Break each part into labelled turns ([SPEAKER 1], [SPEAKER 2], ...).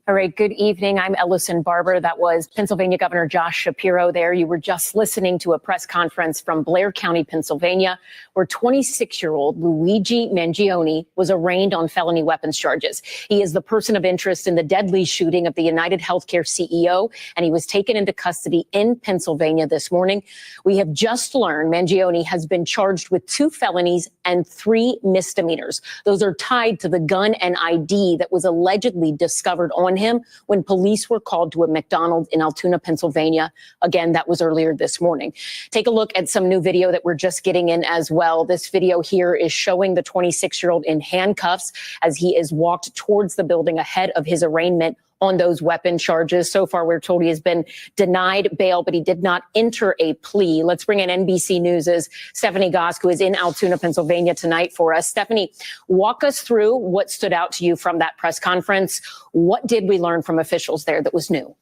[SPEAKER 1] All right, good evening. I'm Ellison Barber. That was Pennsylvania Governor Josh Shapiro there. You were just listening to a press conference from Blair County, Pennsylvania, where 26-year-old Luigi Mangione was arraigned on felony weapons charges. He is the person of interest in the deadly shooting of the UnitedHealthcare CEO, and he was taken into custody in Pennsylvania this morning. We have just learned Mangione has been charged with 2 felonies and 3 misdemeanors. Those are tied to the gun and ID that was allegedly discovered on him when police were called to a McDonald's in Altoona, Pennsylvania. Again, that was earlier this morning. Take a look at some new video that we're just getting in as well. This video here is showing the 26-year-old in handcuffs as he is walked towards the building ahead of his arraignment on those weapon charges. So far, we're told he has been denied bail, but he did not enter a plea. Let's bring in NBC News' Stephanie Gosk, who is in Altoona, Pennsylvania tonight for us. Stephanie, walk us through what stood out to you from that press conference. What did we learn from officials there that was new?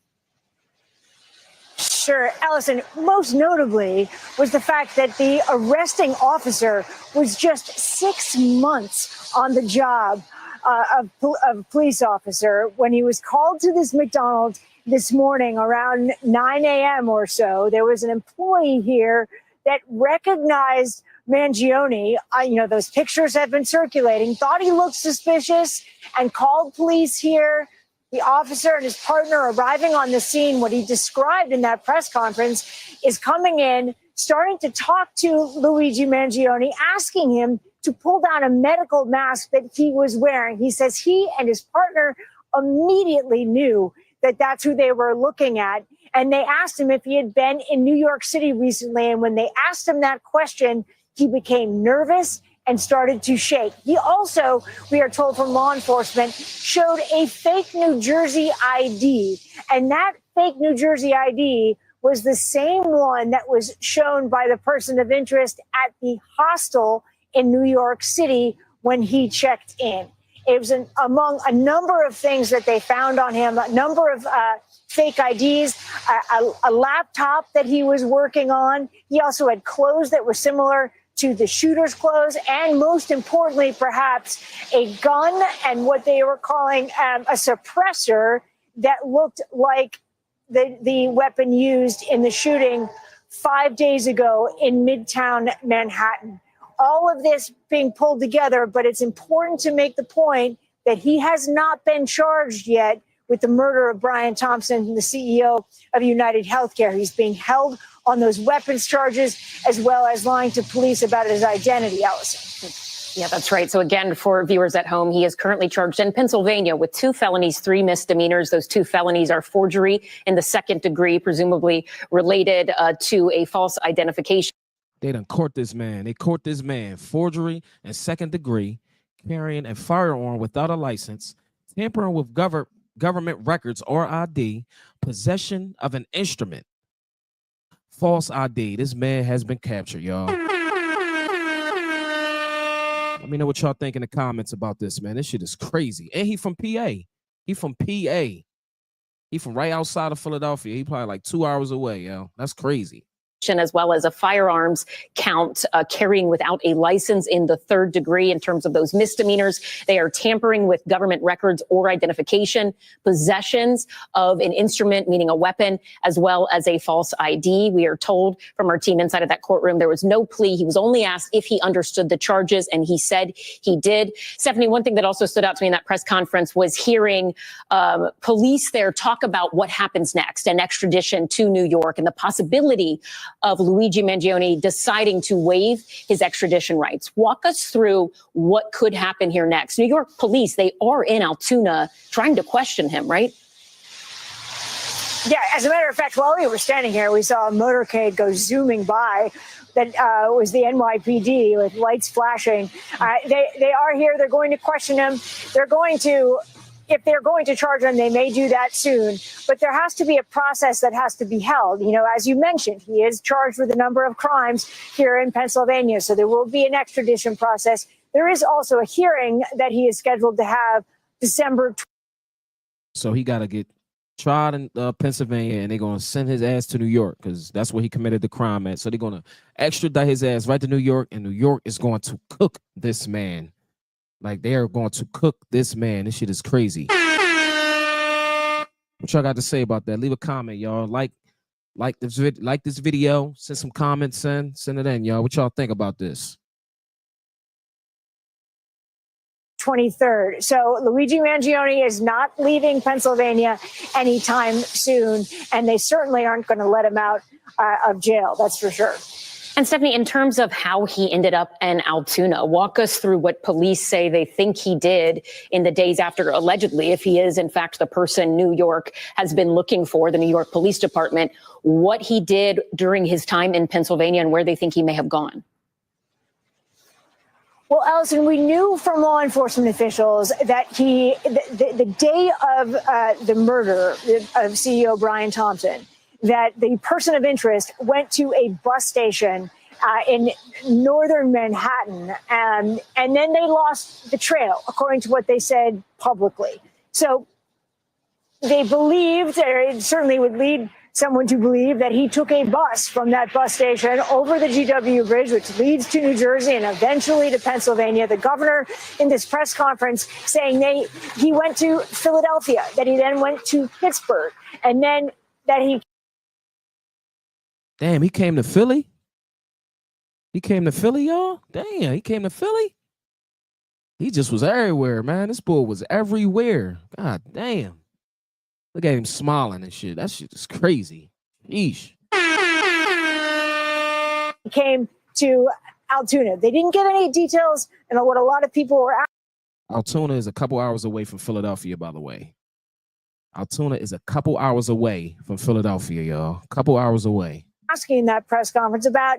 [SPEAKER 2] Sure, Ellison, most notably was the fact that the arresting officer was just 6 months on the job. A police officer when he was called to this McDonald's this morning around 9 a.m. or so. There was an employee here that recognized Mangione. Those pictures have been circulating, thought he looked suspicious and called police here. The officer and his partner arriving on the scene, what he described in that press conference, is coming in, starting to talk to Luigi Mangione, asking him to pull down a medical mask that he was wearing. He says he and his partner immediately knew that that's who they were looking at. And they asked him if he had been in New York City recently. And when they asked him that question, he became nervous and started to shake. He also, we are told from law enforcement, showed a fake New Jersey ID. And that fake New Jersey ID was the same one that was shown by the person of interest at the hostel in New York City when he checked in. It was among a number of things that they found on him, a number of fake IDs, a laptop that he was working on. He also had clothes that were similar to the shooter's clothes, and most importantly, perhaps, a gun and what they were calling a suppressor that looked like the weapon used in the shooting 5 days ago in Midtown Manhattan. All of this being pulled together, but it's important to make the point that he has not been charged yet with the murder of Brian Thompson, the CEO of UnitedHealthcare. He's being held on those weapons charges, as well as lying to police about his identity, Allison.
[SPEAKER 1] Yeah, that's right. So again, for viewers at home, he is currently charged in Pennsylvania with 2 felonies, 3 misdemeanors. Those 2 felonies are forgery in the 2nd degree, presumably related to a false identification.
[SPEAKER 3] They done caught this man. They caught this man. Forgery and 2nd degree, carrying a firearm without a license, tampering with government records or ID, possession of an instrument, false ID. This man has been captured, y'all. Let me know what y'all think in the comments about this, man. This shit is crazy. And he from PA. He from PA. He from right outside of Philadelphia. He probably like 2 hours away, yo. That's crazy.
[SPEAKER 1] As well as a firearms count carrying without a license in the 3rd degree. In terms of those misdemeanors, they are tampering with government records or identification, possessions of an instrument, meaning a weapon, as well as a false ID. We are told from our team inside of that courtroom there was no plea. He was only asked if he understood the charges, and he said he did. Stephanie, one thing that also stood out to me in that press conference was hearing police there talk about what happens next, an extradition to New York and the possibility of Luigi Mangione deciding to waive his extradition rights. Walk us through what could happen here next. New York police, they are in Altoona trying to question him, right?
[SPEAKER 2] Yeah, as a matter of fact, while we were standing here, we saw a motorcade go zooming by. That was the NYPD with lights flashing. They are here. They're going to question him. If they're going to charge him, they may do that soon. But there has to be a process that has to be held. As you mentioned, he is charged with a number of crimes here in Pennsylvania. So there will be an extradition process. There is also a hearing that he is scheduled to have December.
[SPEAKER 3] So he got to get tried in Pennsylvania, and they're going to send his ass to New York because that's where he committed the crime at. So they're going to extradite his ass right to New York, and New York is going to cook this man. Like, they are going to cook this man. This shit is crazy. What y'all got to say about that? Leave a comment, y'all. Like this video. Send some comments in. Send it in, y'all. What y'all think about this?
[SPEAKER 2] 23rd. So Luigi Mangione is not leaving Pennsylvania anytime soon, and they certainly aren't going to let him out of jail. That's for sure.
[SPEAKER 1] And Stephanie, in terms of how he ended up in Altoona, walk us through what police say they think he did in the days after, allegedly, if he is in fact the person New York has been looking for, the New York Police Department, what he did during his time in Pennsylvania and where they think he may have gone.
[SPEAKER 2] Well, Allison, we knew from law enforcement officials that the day of the murder of CEO Brian Thompson, that the person of interest went to a bus station in northern Manhattan, and then they lost the trail, according to what they said publicly. So they believed, or it certainly would lead someone to believe, that he took a bus from that bus station over the GW Bridge, which leads to New Jersey and eventually to Pennsylvania. The governor in this press conference saying he went to Philadelphia, that he then went to Pittsburgh, and then that he...
[SPEAKER 3] Damn, he came to Philly? He came to Philly, y'all? Damn, he came to Philly? He just was everywhere, man. This bull was everywhere. God damn. Look at him smiling and shit. That shit is crazy. Yeesh.
[SPEAKER 2] He came to Altoona. They didn't get any details, and what a lot of people were asking.
[SPEAKER 3] Altoona is a couple hours away from Philadelphia, by the way. Altoona is a couple hours away from Philadelphia, y'all. Couple hours away.
[SPEAKER 2] Asking in that press conference about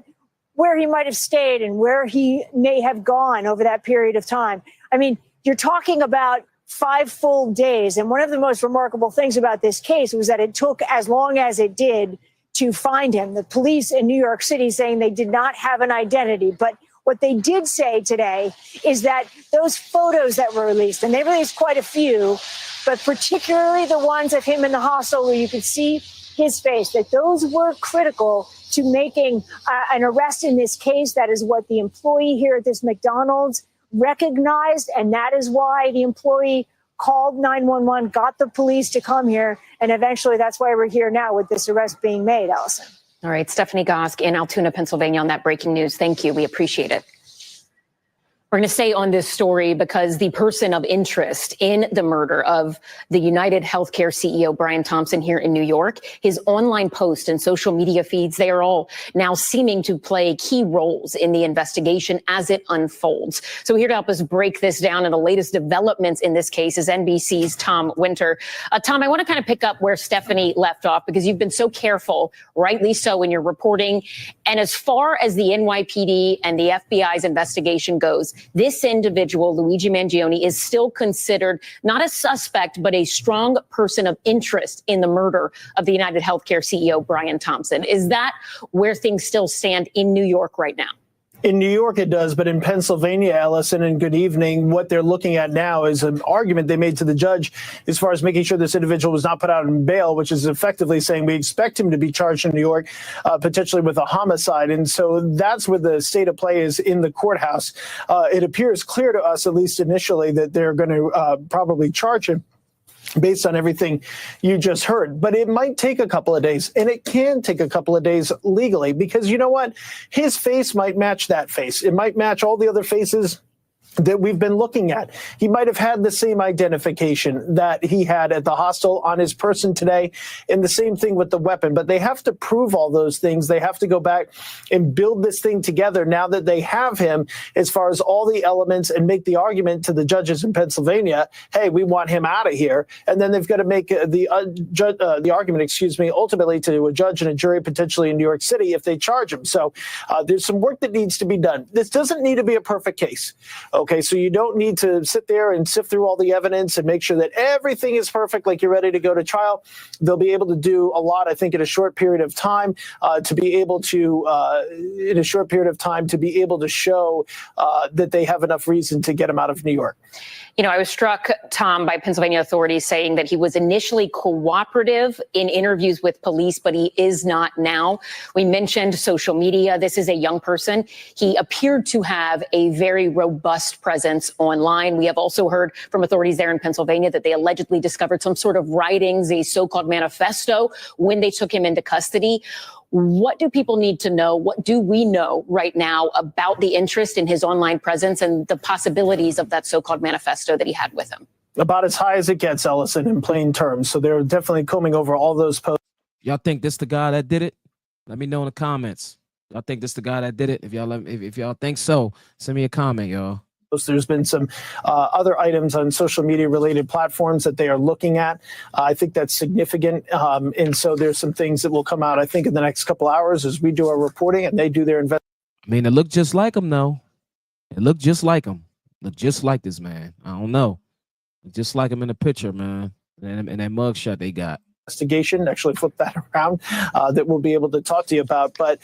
[SPEAKER 2] where he might have stayed and where he may have gone over that period of time. I mean, you're talking about 5 full days. And one of the most remarkable things about this case was that it took as long as it did to find him. The police in New York City saying they did not have an identity. But what they did say today is that those photos that were released, and they released quite a few, but particularly the ones of him in the hostel where you could see his face, that those were critical to making an arrest in this case. That is what the employee here at this McDonald's recognized, and that is why the employee called 911, got the police to come here, and eventually that's why we're here now with this arrest being made, Allison.
[SPEAKER 1] All right, Stephanie Gosk in Altoona, Pennsylvania on that breaking news. Thank you. We appreciate it. We're going to stay on this story because the person of interest in the murder of the UnitedHealthcare CEO, Brian Thompson, here in New York, his online posts and social media feeds, they are all now seeming to play key roles in the investigation as it unfolds. So here to help us break this down and the latest developments in this case is NBC's Tom Winter. Tom, I want to kind of pick up where Stephanie left off because you've been so careful, rightly so, in your reporting. And as far as the NYPD and the FBI's investigation goes, this individual, Luigi Mangione, is still considered not a suspect, but a strong person of interest in the murder of the UnitedHealthcare CEO, Brian Thompson. Is that where things still stand in New York right now?
[SPEAKER 4] In New York, it does. But in Pennsylvania, Ellison, and good evening, what they're looking at now is an argument they made to the judge as far as making sure this individual was not put out on bail, which is effectively saying we expect him to be charged in New York, potentially with a homicide. And so that's where the state of play is in the courthouse. It appears clear to us, at least initially, that they're going to probably charge him based on everything you just heard. But it might take a couple of days, and it can take a couple of days legally, because you know what? His face might match that face. It might match all the other faces that we've been looking at. He might have had the same identification that he had at the hostel on his person today, and the same thing with the weapon. But they have to prove all those things. They have to go back and build this thing together now that they have him, as far as all the elements, and make the argument to the judges in Pennsylvania, hey, we want him out of here. And then they've got to make the argument, ultimately to a judge and a jury, potentially in New York City, if they charge him. So there's some work that needs to be done. This doesn't need to be a perfect case. Okay, so you don't need to sit there and sift through all the evidence and make sure that everything is perfect, like you're ready to go to trial. They'll be able to do a lot, I think, in a short period of time to be able to show that they have enough reason to get him out of New York.
[SPEAKER 1] You know, I was struck, Tom, by Pennsylvania authorities saying that he was initially cooperative in interviews with police, but he is not now. We mentioned social media. This is a young person. He appeared to have a very robust robust presence online. We have also heard from authorities there in Pennsylvania that they allegedly discovered some sort of writings, a so-called manifesto, when they took him into custody. What do people need to know? What do we know right now about the interest in his online presence and the possibilities of that so-called manifesto that he had with him?
[SPEAKER 4] About as high as it gets, Ellison, in plain terms. So they're definitely combing over all those posts.
[SPEAKER 3] Y'all think this the guy that did it? Let me know in the comments. Y'all think this the guy that did it? If y'all think so, send me a comment, y'all.
[SPEAKER 4] There's been some other items on social media related platforms that they are looking at. I think that's significant. And so there's some things that will come out, I think, in the next couple hours as we do our reporting and they do their investigation.
[SPEAKER 3] I mean, it looked just like him, though. It looked just like him. Looked just like this man. I don't know. Just like him in the picture, man. And that mugshot they got.
[SPEAKER 4] Investigation, actually flip that around, that we'll be able to talk to you about. But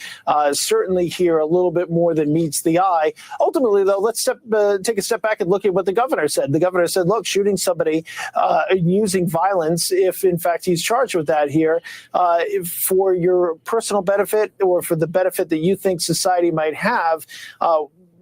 [SPEAKER 4] certainly here a little bit more than meets the eye. Ultimately, though, let's take a step back and look at what the governor said. The governor said, look, shooting somebody, using violence, if in fact he's charged with that here, for your personal benefit or for the benefit that you think society might have,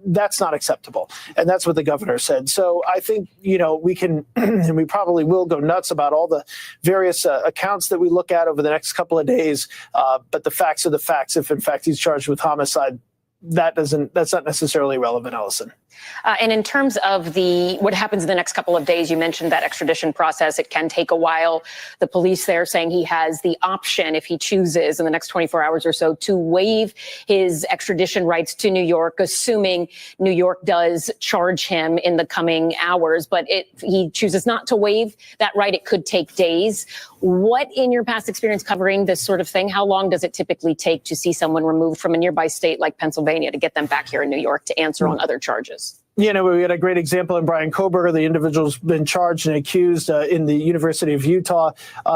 [SPEAKER 4] that's not acceptable. And that's what the governor said. So I think, we can, and we probably will go nuts about all the various accounts that we look at over the next couple of days. But the facts are the facts. If in fact he's charged with homicide, that's not necessarily relevant, Ellison.
[SPEAKER 1] And in terms of what happens in the next couple of days, you mentioned that extradition process. It can take a while. The police there saying he has the option, if he chooses in the next 24 hours or so, to waive his extradition rights to New York, assuming New York does charge him in the coming hours. But if he chooses not to waive that right, it could take days. What, in your past experience covering this sort of thing, how long does it typically take to see someone removed from a nearby state like Pennsylvania to get them back here in New York to answer on other charges?
[SPEAKER 4] We had a great example in Brian Koberger. The individual's been charged and accused in the University of Utah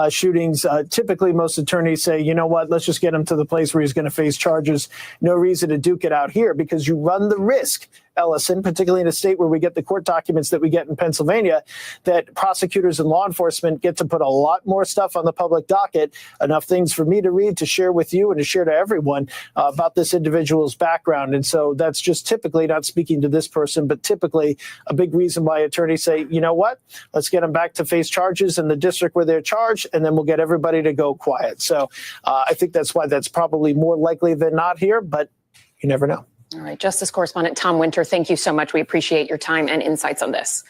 [SPEAKER 4] shootings. Typically, most attorneys say, you know what, let's just get him to the place where he's going to face charges. No reason to duke it out here because you run the risk, Ellison, particularly in a state where we get the court documents that we get in Pennsylvania, that prosecutors and law enforcement get to put a lot more stuff on the public docket, enough things for me to read, to share with you and to share to everyone about this individual's background. And so that's just typically, not speaking to this person, but typically a big reason why attorneys say, you know what, let's get them back to face charges in the district where they're charged, and then we'll get everybody to go quiet. So I think that's why that's probably more likely than not here, but you never know.
[SPEAKER 1] All right. Justice Correspondent Tom Winter, thank you so much. We appreciate your time and insights on this.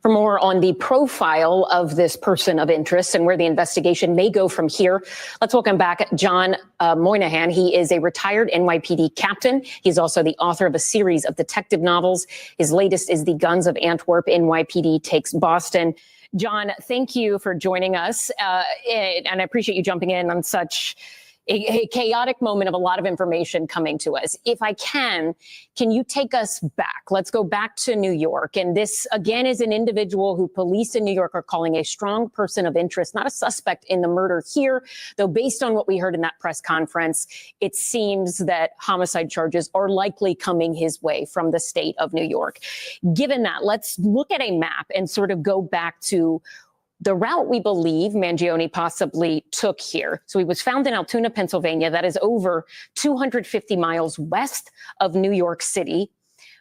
[SPEAKER 1] For more on the profile of this person of interest and where the investigation may go from here, let's welcome back John Moynihan. He is a retired NYPD captain. He's also the author of a series of detective novels. His latest is The Guns of Antwerp, NYPD Takes Boston. John, thank you for joining us. And I appreciate you jumping in on such a chaotic moment of a lot of information coming to us. If I can you take us back? Let's go back to New York. And this, again, is an individual who police in New York are calling a strong person of interest, not a suspect in the murder here, though based on what we heard in that press conference, it seems that homicide charges are likely coming his way from the state of New York. Given that, let's look at a map and sort of go back to the route we believe Mangione possibly took here. So he was found in Altoona, Pennsylvania. That is over 250 miles west of New York City.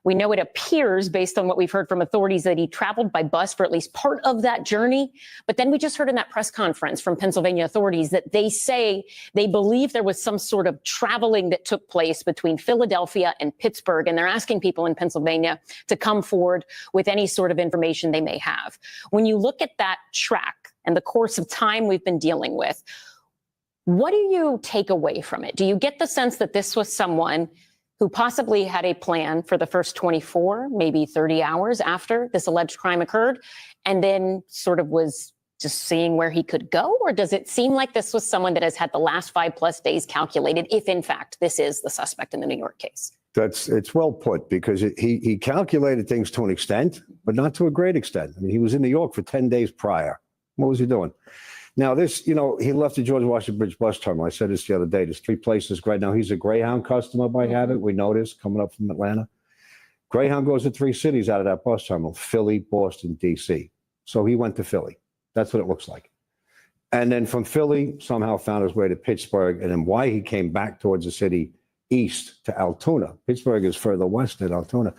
[SPEAKER 1] We know it appears, based on what we've heard from authorities, that he traveled by bus for at least part of that journey. But then we just heard in that press conference from Pennsylvania authorities that they say they believe there was some sort of traveling that took place between Philadelphia and Pittsburgh. And they're asking people in Pennsylvania to come forward with any sort of information they may have. When you look at that track and the course of time we've been dealing with, what do you take away from it? Do you get the sense that this was someone who possibly had a plan for the first 24, maybe 30 hours after this alleged crime occurred, and then sort of was just seeing where he could go? Or does it seem like this was someone that has had the last 5+ days calculated, if in fact this is the suspect in the New York case?
[SPEAKER 5] It's well put, because he calculated things to an extent, but not to a great extent. I mean, he was in New York for 10 days prior. What was he doing? Now, this, he left the George Washington Bridge bus terminal. I said this the other day. There's 3 places right now. He's a Greyhound customer by habit. We know this coming up from Atlanta. Greyhound goes to 3 cities out of that bus terminal: Philly, Boston, D.C. So he went to Philly. That's what it looks like. And then from Philly, somehow found his way to Pittsburgh. And then why he came back towards the city east to Altoona. Pittsburgh is further west than Altoona.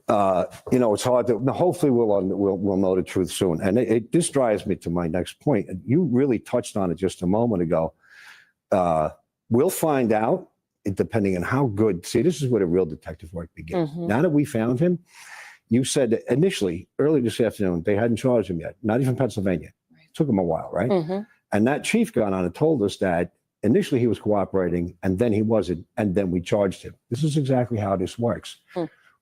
[SPEAKER 5] It's hard to. Hopefully, we'll know the truth soon. And this drives me to my next point. You really touched on it just a moment ago. We'll find out, depending on how good. See, this is where the real detective work begins.
[SPEAKER 1] Mm-hmm.
[SPEAKER 5] Now that we found him, you said that initially, early this afternoon, they hadn't charged him yet. Not even Pennsylvania. It took him a while, right?
[SPEAKER 1] Mm-hmm.
[SPEAKER 5] And that chief got on and told us that initially he was cooperating, and then he wasn't, and then we charged him. This is exactly how this works.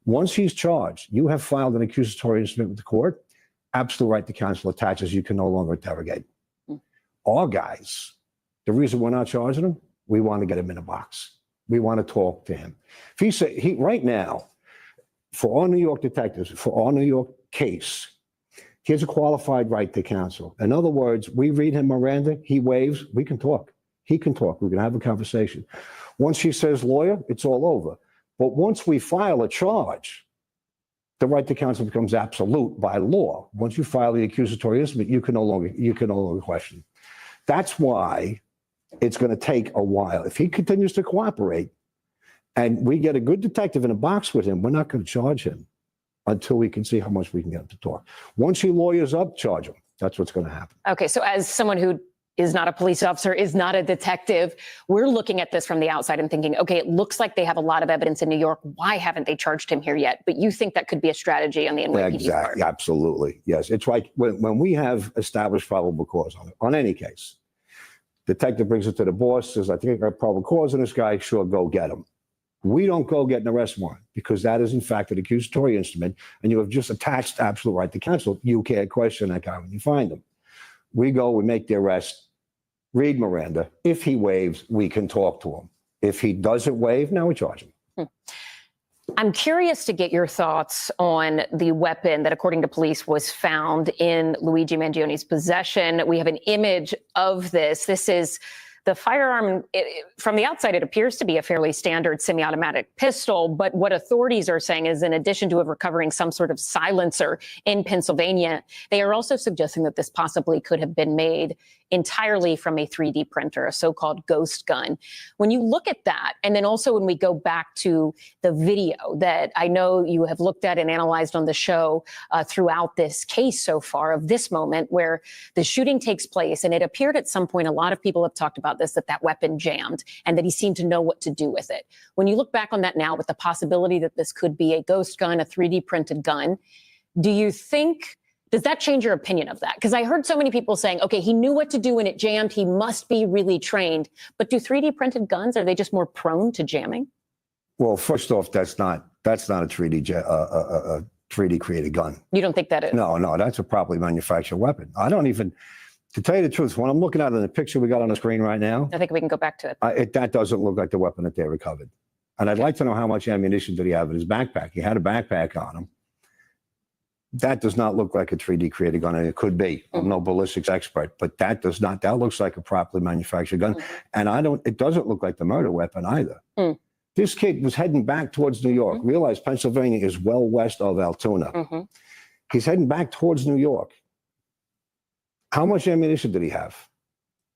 [SPEAKER 5] Once he's charged, you have filed an accusatory instrument with the court. Absolute right to counsel attaches. You can no longer interrogate. Our guys, the reason we're not charging him, we want to get him in a box. We want to talk to him. If right now, for our New York detectives, for our New York case, he has a qualified right to counsel. In other words, we read him Miranda, he waives, we can talk. He can talk. We can have a conversation. Once he says lawyer, it's all over. But once we file a charge, the right to counsel becomes absolute by law. Once you file the accusatory instrument, you can no longer question. That's why it's going to take a while. If he continues to cooperate and we get a good detective in a box with him, we're not going to charge him until we can see how much we can get him to talk. Once he lawyers up, charge him. That's what's going to happen.
[SPEAKER 1] Okay, so as someone who is not a police officer, is not a detective, we're looking at this from the outside and thinking, okay, it looks like they have a lot of evidence in New York. Why haven't they charged him here yet? But you think that could be a strategy on the NYPD
[SPEAKER 5] Exactly,
[SPEAKER 1] part.
[SPEAKER 5] absolutely. Yes, it's like when we have established probable cause on any case, detective brings it to the boss, says, I think I got probable cause on this guy, sure, go get him. We don't go get an arrest warrant because that is in fact an accusatory instrument and you have just attached absolute right to counsel. You can't question that guy when you find him. We go, we make the arrest, read Miranda. If he waives, we can talk to him. If he doesn't waive, now we charge him.
[SPEAKER 1] I'm curious to get your thoughts on the weapon that, according to police, was found in Luigi Mangione's possession. We have an image of this. This is the firearm. From the outside, it appears to be a fairly standard semi-automatic pistol. But what authorities are saying is, in addition to recovering some sort of silencer in Pennsylvania, they are also suggesting that this possibly could have been made entirely from a 3D printer, a so-called ghost gun. When you look at that, and then also when we go back to the video that I know you have looked at and analyzed on the show throughout this case so far, of this moment where the shooting takes place, and it appeared at some point, a lot of people have talked about this, that weapon jammed and that he seemed to know what to do with it. When you look back on that now with the possibility that this could be a ghost gun, a 3D printed gun, do you think, does that change your opinion of that? Because I heard so many people saying, okay, he knew what to do when it jammed. He must be really trained. But do 3D printed guns, are they just more prone to jamming?
[SPEAKER 5] Well, first off, that's not a 3D created gun.
[SPEAKER 1] You don't think that is?
[SPEAKER 5] No, that's a properly manufactured weapon. I don't even, to tell you the truth, when I'm looking at it in the picture we got on the screen right now,
[SPEAKER 1] I think we can go back to it.
[SPEAKER 5] That doesn't look like the weapon that they recovered. And I'd like to know how much ammunition did he have in his backpack. He had a backpack on him. That does not look like a 3D created gun, and it could be. I'm no ballistics expert, but that looks like a properly manufactured gun. And it doesn't look like the murder weapon either. This kid was heading back towards New York. Realize Pennsylvania is well west of Altoona. He's heading back towards New York. How much ammunition did he have?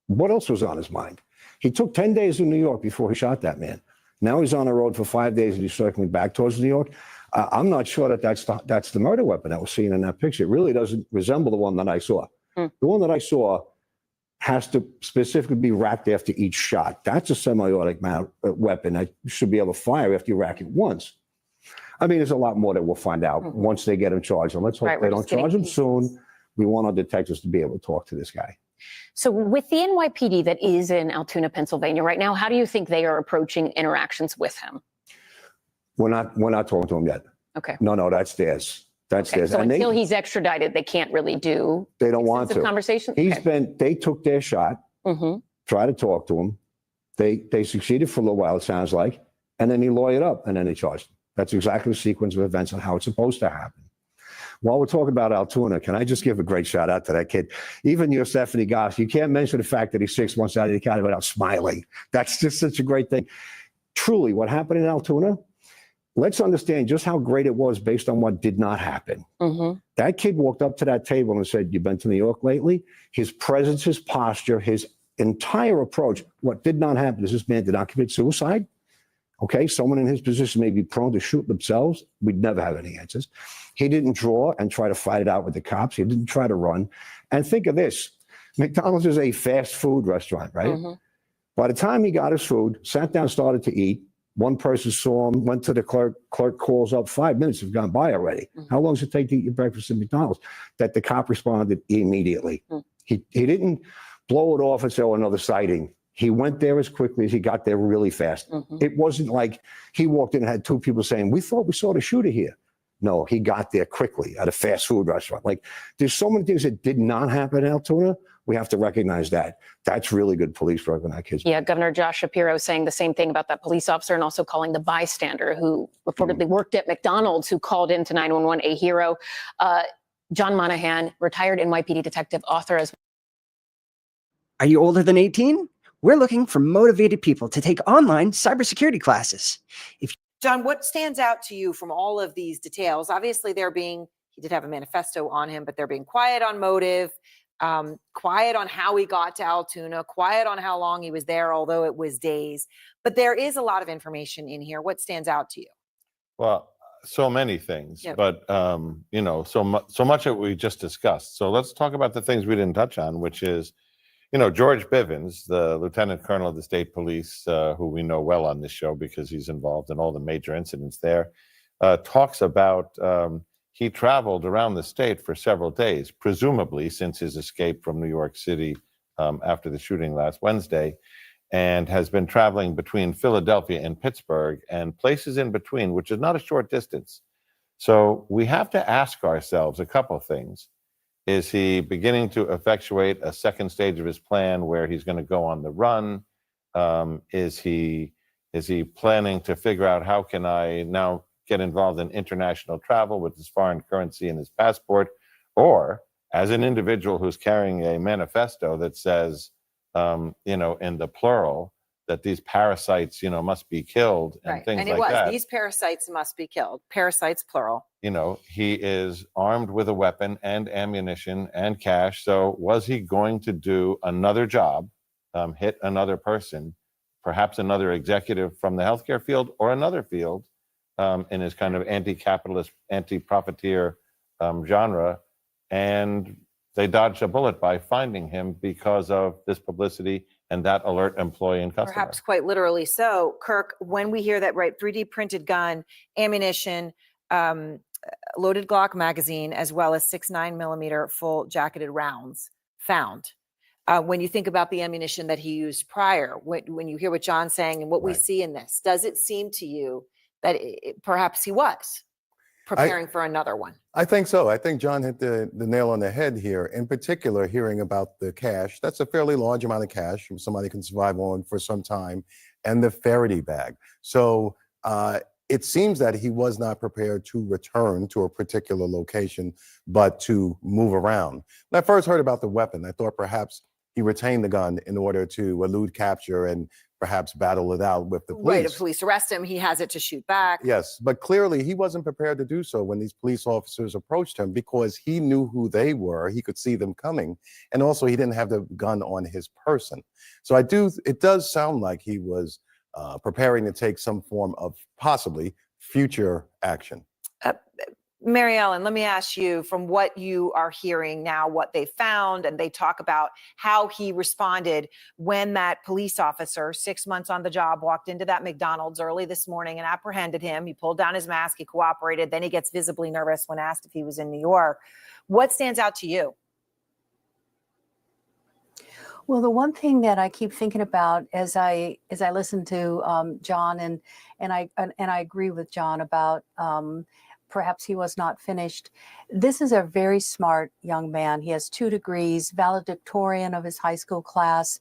[SPEAKER 5] What else was on his mind? He took 10 days in New York before he shot that man. Now he's on the road for 5 days and he's circling back towards New York. I'm not sure that's the murder weapon that was seen in that picture. It really doesn't resemble the one that I saw. The one that I saw has to specifically be racked after each shot. That's a semi-automatic weapon that you should be able to fire after you rack it once. I mean, there's a lot more that we'll find out once they get him charged. And let's hope they don't charge him soon. We want our detectives to be able to talk to this guy.
[SPEAKER 1] So with the NYPD that is in Altoona, Pennsylvania right now, how do you think they are approaching interactions with him?
[SPEAKER 5] We're not talking to him yet.
[SPEAKER 1] Okay.
[SPEAKER 5] No, that's theirs. That's theirs.
[SPEAKER 1] So
[SPEAKER 5] and
[SPEAKER 1] until he's extradited, they can't really do.
[SPEAKER 5] They don't want to.
[SPEAKER 1] Conversation.
[SPEAKER 5] They took their shot. Try to talk to him. They succeeded for a little while, it sounds like, and then he lawyered up, and then they charged him. That's exactly the sequence of events and how it's supposed to happen. While we're talking about Altoona, can I just give a great shout out to that kid? Even your Stephanie Goss, you can't mention the fact that he's 6 months out of the academy without smiling. That's just such a great thing. Truly, what happened in Altoona, let's understand just how great it was based on what did not happen. That kid walked up to that table and said, "You've been to New York lately?" His presence, his posture, his entire approach, what did not happen is this man did not commit suicide. Okay, someone in his position may be prone to shoot themselves. We'd never have any answers. He didn't draw and try to fight it out with the cops. He didn't try to run. And think of this. McDonald's is a fast food restaurant, right?
[SPEAKER 1] Mm-hmm.
[SPEAKER 5] By the time he got his food, sat down, started to eat, one person saw him, went to the clerk calls up, 5 minutes have gone by already.
[SPEAKER 1] Mm-hmm.
[SPEAKER 5] How long does it take to eat your breakfast at McDonald's? That the cop responded immediately. Mm-hmm. He didn't blow it off and say, oh, another sighting. He went there as quickly as he got there really fast. Mm-hmm. It wasn't like he walked in and had two people saying, we thought we saw the shooter here. No, he got there quickly at a fast food restaurant. Like, there's so many things that did not happen in Altoona. We have to recognize that. That's really good police work on that case.
[SPEAKER 1] Yeah, Governor Josh Shapiro saying the same thing about that police officer, and also calling the bystander who reportedly worked at McDonald's, who called into 911, a hero. John Monahan, retired NYPD detective, author as well.
[SPEAKER 6] Are you older than 18? We're looking for motivated people to take online cybersecurity classes.
[SPEAKER 7] John, what stands out to you from all of these details? Obviously, he did have a manifesto on him, but they're being quiet on motive, quiet on how he got to Altoona, quiet on how long he was there, although it was days. But there is a lot of information in here. What stands out to you?
[SPEAKER 8] Well, so many things,
[SPEAKER 7] Yep.
[SPEAKER 8] but so much that we just discussed. So let's talk about the things we didn't touch on, which is, George Bivens, the lieutenant colonel of the state police, who we know well on this show because he's involved in all the major incidents there, talks about he traveled around the state for several days, presumably since his escape from New York City after the shooting last Wednesday, and has been traveling between Philadelphia and Pittsburgh and places in between, which is not a short distance. So we have to ask ourselves a couple of things. Is he beginning to effectuate a second stage of his plan where he's going to go on the run? Is he planning to figure out how can I now get involved in international travel with his foreign currency and his passport? Or as an individual who's carrying a manifesto that says, in the plural, that these parasites, must be killed and
[SPEAKER 7] Right.
[SPEAKER 8] things
[SPEAKER 7] And it
[SPEAKER 8] like
[SPEAKER 7] was,
[SPEAKER 8] that.
[SPEAKER 7] these parasites must be killed. Parasites, plural.
[SPEAKER 8] He is armed with a weapon and ammunition and cash. So was he going to do another job, hit another person, perhaps another executive from the healthcare field or another field in his kind of anti-capitalist, anti-profiteer genre? And they dodged a bullet by finding him because of this publicity and that alert employee and customer.
[SPEAKER 7] Perhaps quite literally so. Kirk, when we hear that, right, 3D printed gun, ammunition, loaded Glock magazine, as well as 6.9mm full jacketed rounds found. When you think about the ammunition that he used prior, when you hear what John's saying and what we see in this, does it seem to you that perhaps he was preparing for another one?
[SPEAKER 9] I think so. I think John hit the nail on the head here. In particular, hearing about the cash, that's a fairly large amount of cash somebody can survive on for some time, and the Faraday bag. So it seems that he was not prepared to return to a particular location, but to move around. When I first heard about the weapon, I thought perhaps he retained the gun in order to elude capture and perhaps battle it out with the police.
[SPEAKER 7] Right, if police arrest him, he has it to shoot back.
[SPEAKER 9] Yes, but clearly he wasn't prepared to do so when these police officers approached him, because he knew who they were. He could see them coming. And also he didn't have the gun on his person. So it does sound like he was preparing to take some form of possibly future action.
[SPEAKER 7] Mary Ellen, let me ask you, from what you are hearing now, what they found, and they talk about how he responded when that police officer, 6 months on the job, walked into that McDonald's early this morning and apprehended him. He pulled down his mask, he cooperated, then he gets visibly nervous when asked if he was in New York. What stands out to you?
[SPEAKER 10] Well, the one thing that I keep thinking about as I listen to John, and I agree with John about perhaps he was not finished. This is a very smart young man. He has 2 degrees, valedictorian of his high school class.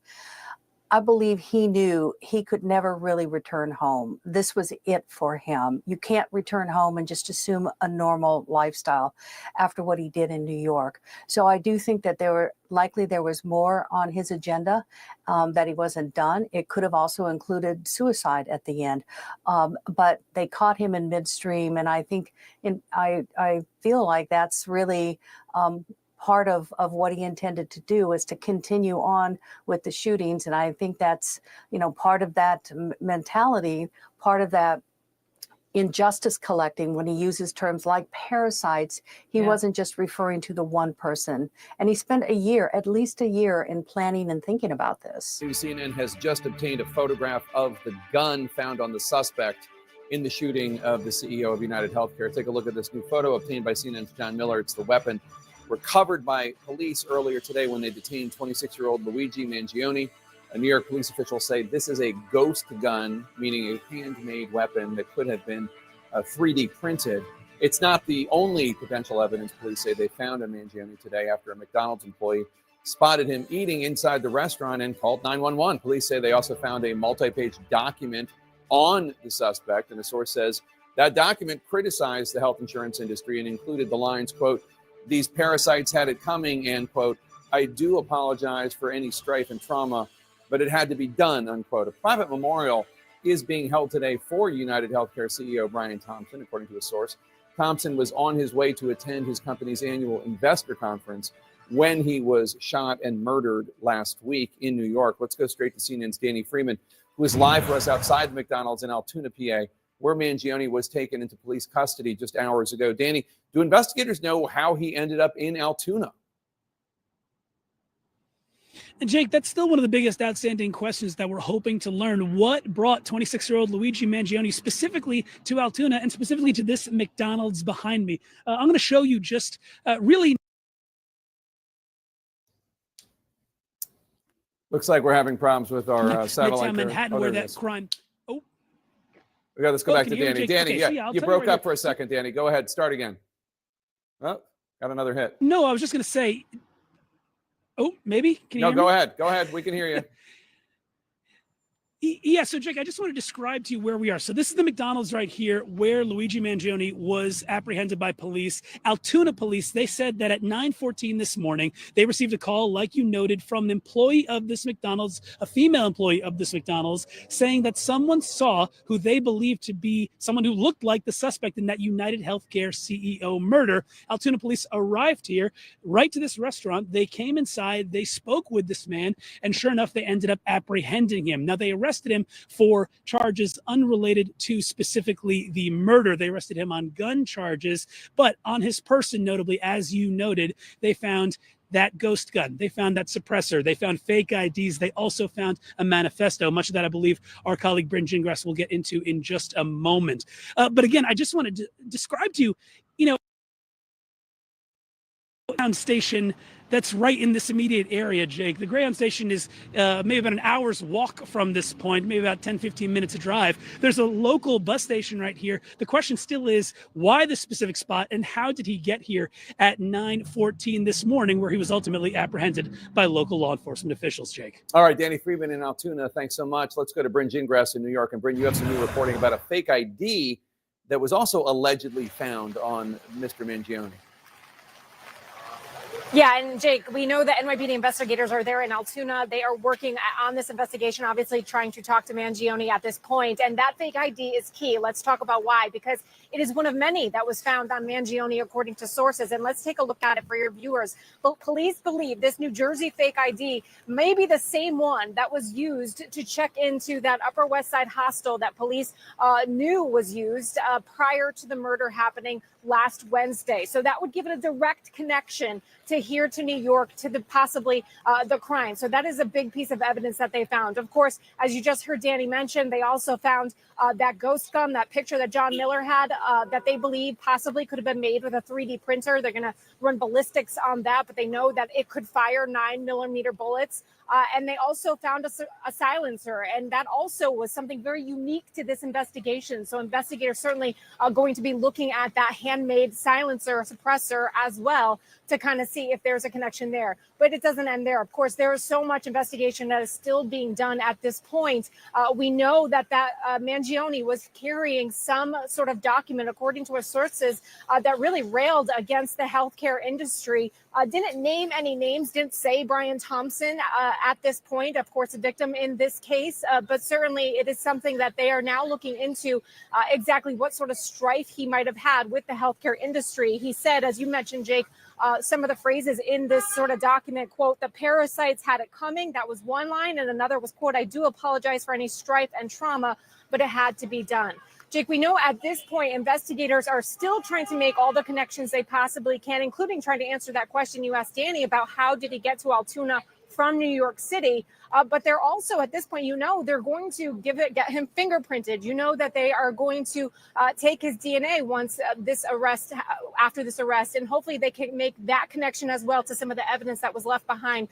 [SPEAKER 10] I believe he knew he could never really return home. This was it for him. You can't return home and just assume a normal lifestyle after what he did in New York. So I do think that there was more on his agenda that he wasn't done. It could have also included suicide at the end, but they caught him in midstream, and I think I feel like that's really part of what he intended to do is to continue on with the shootings. And I think that's, part of that mentality, part of that injustice collecting. When he uses terms like parasites, he wasn't just referring to the one person. And he spent at least a year in planning and thinking about this.
[SPEAKER 11] CNN has just obtained a photograph of the gun found on the suspect in the shooting of the CEO of UnitedHealthcare. Take a look at this new photo obtained by CNN's John Miller. It's the weapon recovered by police earlier today when they detained 26-year-old Luigi Mangione. A New York police official say this is a ghost gun, meaning a handmade weapon that could have been 3D printed. It's not the only potential evidence police say they found in Mangione today after a McDonald's employee spotted him eating inside the restaurant and called 911. Police say they also found a multi-page document on the suspect, and a source says that document criticized the health insurance industry and included the lines, quote, "These parasites had it coming," and, quote, "I do apologize for any strife and trauma, but it had to be done," unquote. A private memorial is being held today for UnitedHealthcare CEO Brian Thompson, according to a source. Thompson was on his way to attend his company's annual investor conference when he was shot and murdered last week in New York. Let's go straight to CNN's Danny Freeman, who is live for us outside the McDonald's in Altoona, PA, where Mangione was taken into police custody just hours ago. Danny, do investigators know how he ended up in Altoona?
[SPEAKER 12] And Jake, that's still one of the biggest outstanding questions that we're hoping to learn. What brought 26-year-old Luigi Mangione specifically to Altoona and specifically to this McDonald's behind me? I'm going to show you just really.
[SPEAKER 11] Looks like we're having problems with our satellite.
[SPEAKER 12] Midtown Manhattan, where that crime. Oh,
[SPEAKER 11] we got to go back to Danny. Danny,
[SPEAKER 12] okay,
[SPEAKER 11] yeah, you broke up for a second, Danny. Go ahead, start again. Oh, got another hit.
[SPEAKER 12] No, I was just going to say. Oh, maybe. Can you hear me?
[SPEAKER 11] Go ahead. Go ahead. We can hear you.
[SPEAKER 12] Yeah, so Jake, I just want to describe to you where we are. So this is the McDonald's right here where Luigi Mangione was apprehended by police. Altoona police, they said that at 9:14 this morning, they received a call, like you noted, from an employee of this McDonald's, a female employee of this McDonald's, saying that someone saw who they believed to be someone who looked like the suspect in that UnitedHealthcare CEO murder. Altoona police arrived here, right to this restaurant. They came inside, they spoke with this man, and sure enough, they ended up apprehending him. Now, they arrested him for charges unrelated to specifically the murder. They arrested him on gun charges, but on his person, notably, as you noted, they found that ghost gun. They found that suppressor. They found fake IDs. They also found a manifesto. Much of that, I believe, our colleague Bryn Gingras will get into in just a moment. But again, I just wanted to describe to you, station that's right in this immediate area, Jake. The Greyhound station is maybe about an hour's walk from this point, maybe about 10, 15 minutes of drive. There's a local bus station right here. The question still is, why this specific spot, and how did he get here at 9:14 this morning, where he was ultimately apprehended by local law enforcement officials, Jake?
[SPEAKER 11] All right, Danny Freeman in Altoona, thanks so much. Let's go to Bryn Gingras in New York. And Bryn, you have some new reporting about a fake ID that was also allegedly found on Mr. Mangione.
[SPEAKER 1] Yeah, and Jake, we know that NYPD investigators are there in Altoona. They are working on this investigation, obviously trying to talk to Mangione at this point. And that fake ID is key. Let's talk about why, because it is one of many that was found on Mangione, according to sources. And let's take a look at it for your viewers. But police believe this New Jersey fake ID may be the same one that was used to check into that Upper West Side hostel that police knew was used prior to the murder happening last Wednesday. So that would give it a direct connection to here to New York, to the possibly the crime. So that is a big piece of evidence that they found. Of course, as you just heard Danny mention, they also found that ghost gun, that picture that John Miller had, that they believe possibly could have been made with a 3D printer. They're going to run ballistics on that, but they know that it could fire 9mm bullets. And they also found a silencer, and that also was something very unique to this investigation. So investigators certainly are going to be looking at that handmade silencer suppressor as well to kind of see if there's a connection there. But it doesn't end there. Of course, there is so much investigation that is still being done at this point. We know that Mangione was carrying some sort of document, according to our sources, that really railed against the healthcare
[SPEAKER 13] healthcare industry. Didn't name any names, didn't say Brian Thompson at this point, of course, a victim in this case, but certainly it is something that they are now looking into exactly what sort of strife he might have had with the healthcare industry. He said, as you mentioned, Jake, some of the phrases in this sort of document, quote, "The parasites had it coming." That was one line. And another was, quote, "I do apologize for any strife and trauma, but it had to be done." Jake, we know at this point, investigators are still trying to make all the connections they possibly can, including trying to answer that question you asked Danny about how did he get to Altoona from New York City. But they're also, at this point, they're going to get him fingerprinted. That they are going to take his DNA once after this arrest, and hopefully they can make that connection as well to some of the evidence that was left behind.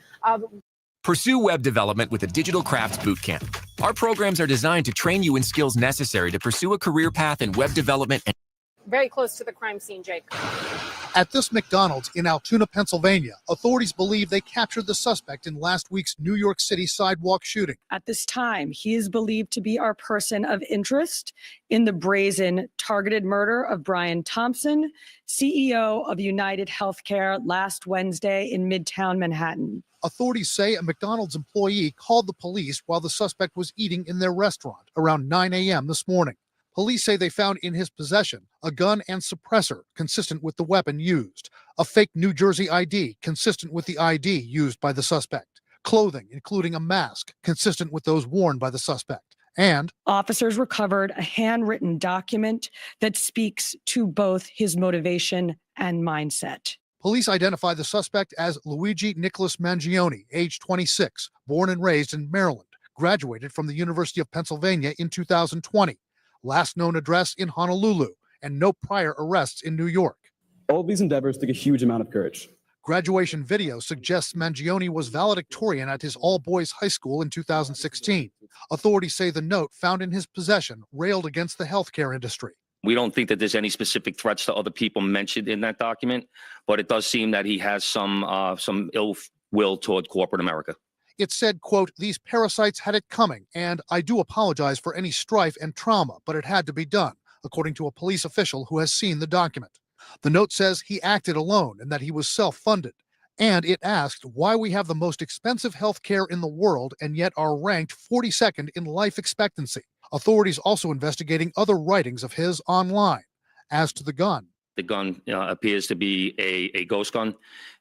[SPEAKER 14] Pursue web development with a Digital Crafts Bootcamp. Our programs are designed to train you in skills necessary to pursue a career path in web development and
[SPEAKER 13] Very close to the crime scene, Jake.
[SPEAKER 15] At this McDonald's in Altoona, Pennsylvania, authorities believe they captured the suspect in last week's New York City sidewalk shooting.
[SPEAKER 16] At this time, he is believed to be our person of interest in the brazen targeted murder of Brian Thompson, CEO of UnitedHealthcare, last Wednesday in Midtown Manhattan.
[SPEAKER 15] Authorities say a McDonald's employee called the police while the suspect was eating in their restaurant around 9 a.m. this morning. Police say they found in his possession a gun and suppressor consistent with the weapon used, a fake New Jersey ID consistent with the ID used by the suspect, clothing including a mask consistent with those worn by the suspect, and
[SPEAKER 16] officers recovered a handwritten document that speaks to both his motivation and mindset.
[SPEAKER 15] Police identify the suspect as Luigi Nicholas Mangione, age 26, born and raised in Maryland, graduated from the University of Pennsylvania in 2020. Last known address in Honolulu, and no prior arrests in New York.
[SPEAKER 17] All of these endeavors took a huge amount of courage.
[SPEAKER 15] Graduation video suggests Mangione was valedictorian at his all-boys high school in 2016. Authorities say the note found in his possession railed against the healthcare industry.
[SPEAKER 18] We don't think that there's any specific threats to other people mentioned in that document, but it does seem that he has some ill will toward corporate America.
[SPEAKER 15] It said, quote, "These parasites had it coming, and I do apologize for any strife and trauma, but it had to be done," according to a police official who has seen the document. The note says he acted alone and that he was self-funded. And it asked why we have the most expensive health care in the world and yet are ranked 42nd in life expectancy. Authorities also investigating other writings of his online. As to the gun,
[SPEAKER 18] The gun appears to be a ghost gun,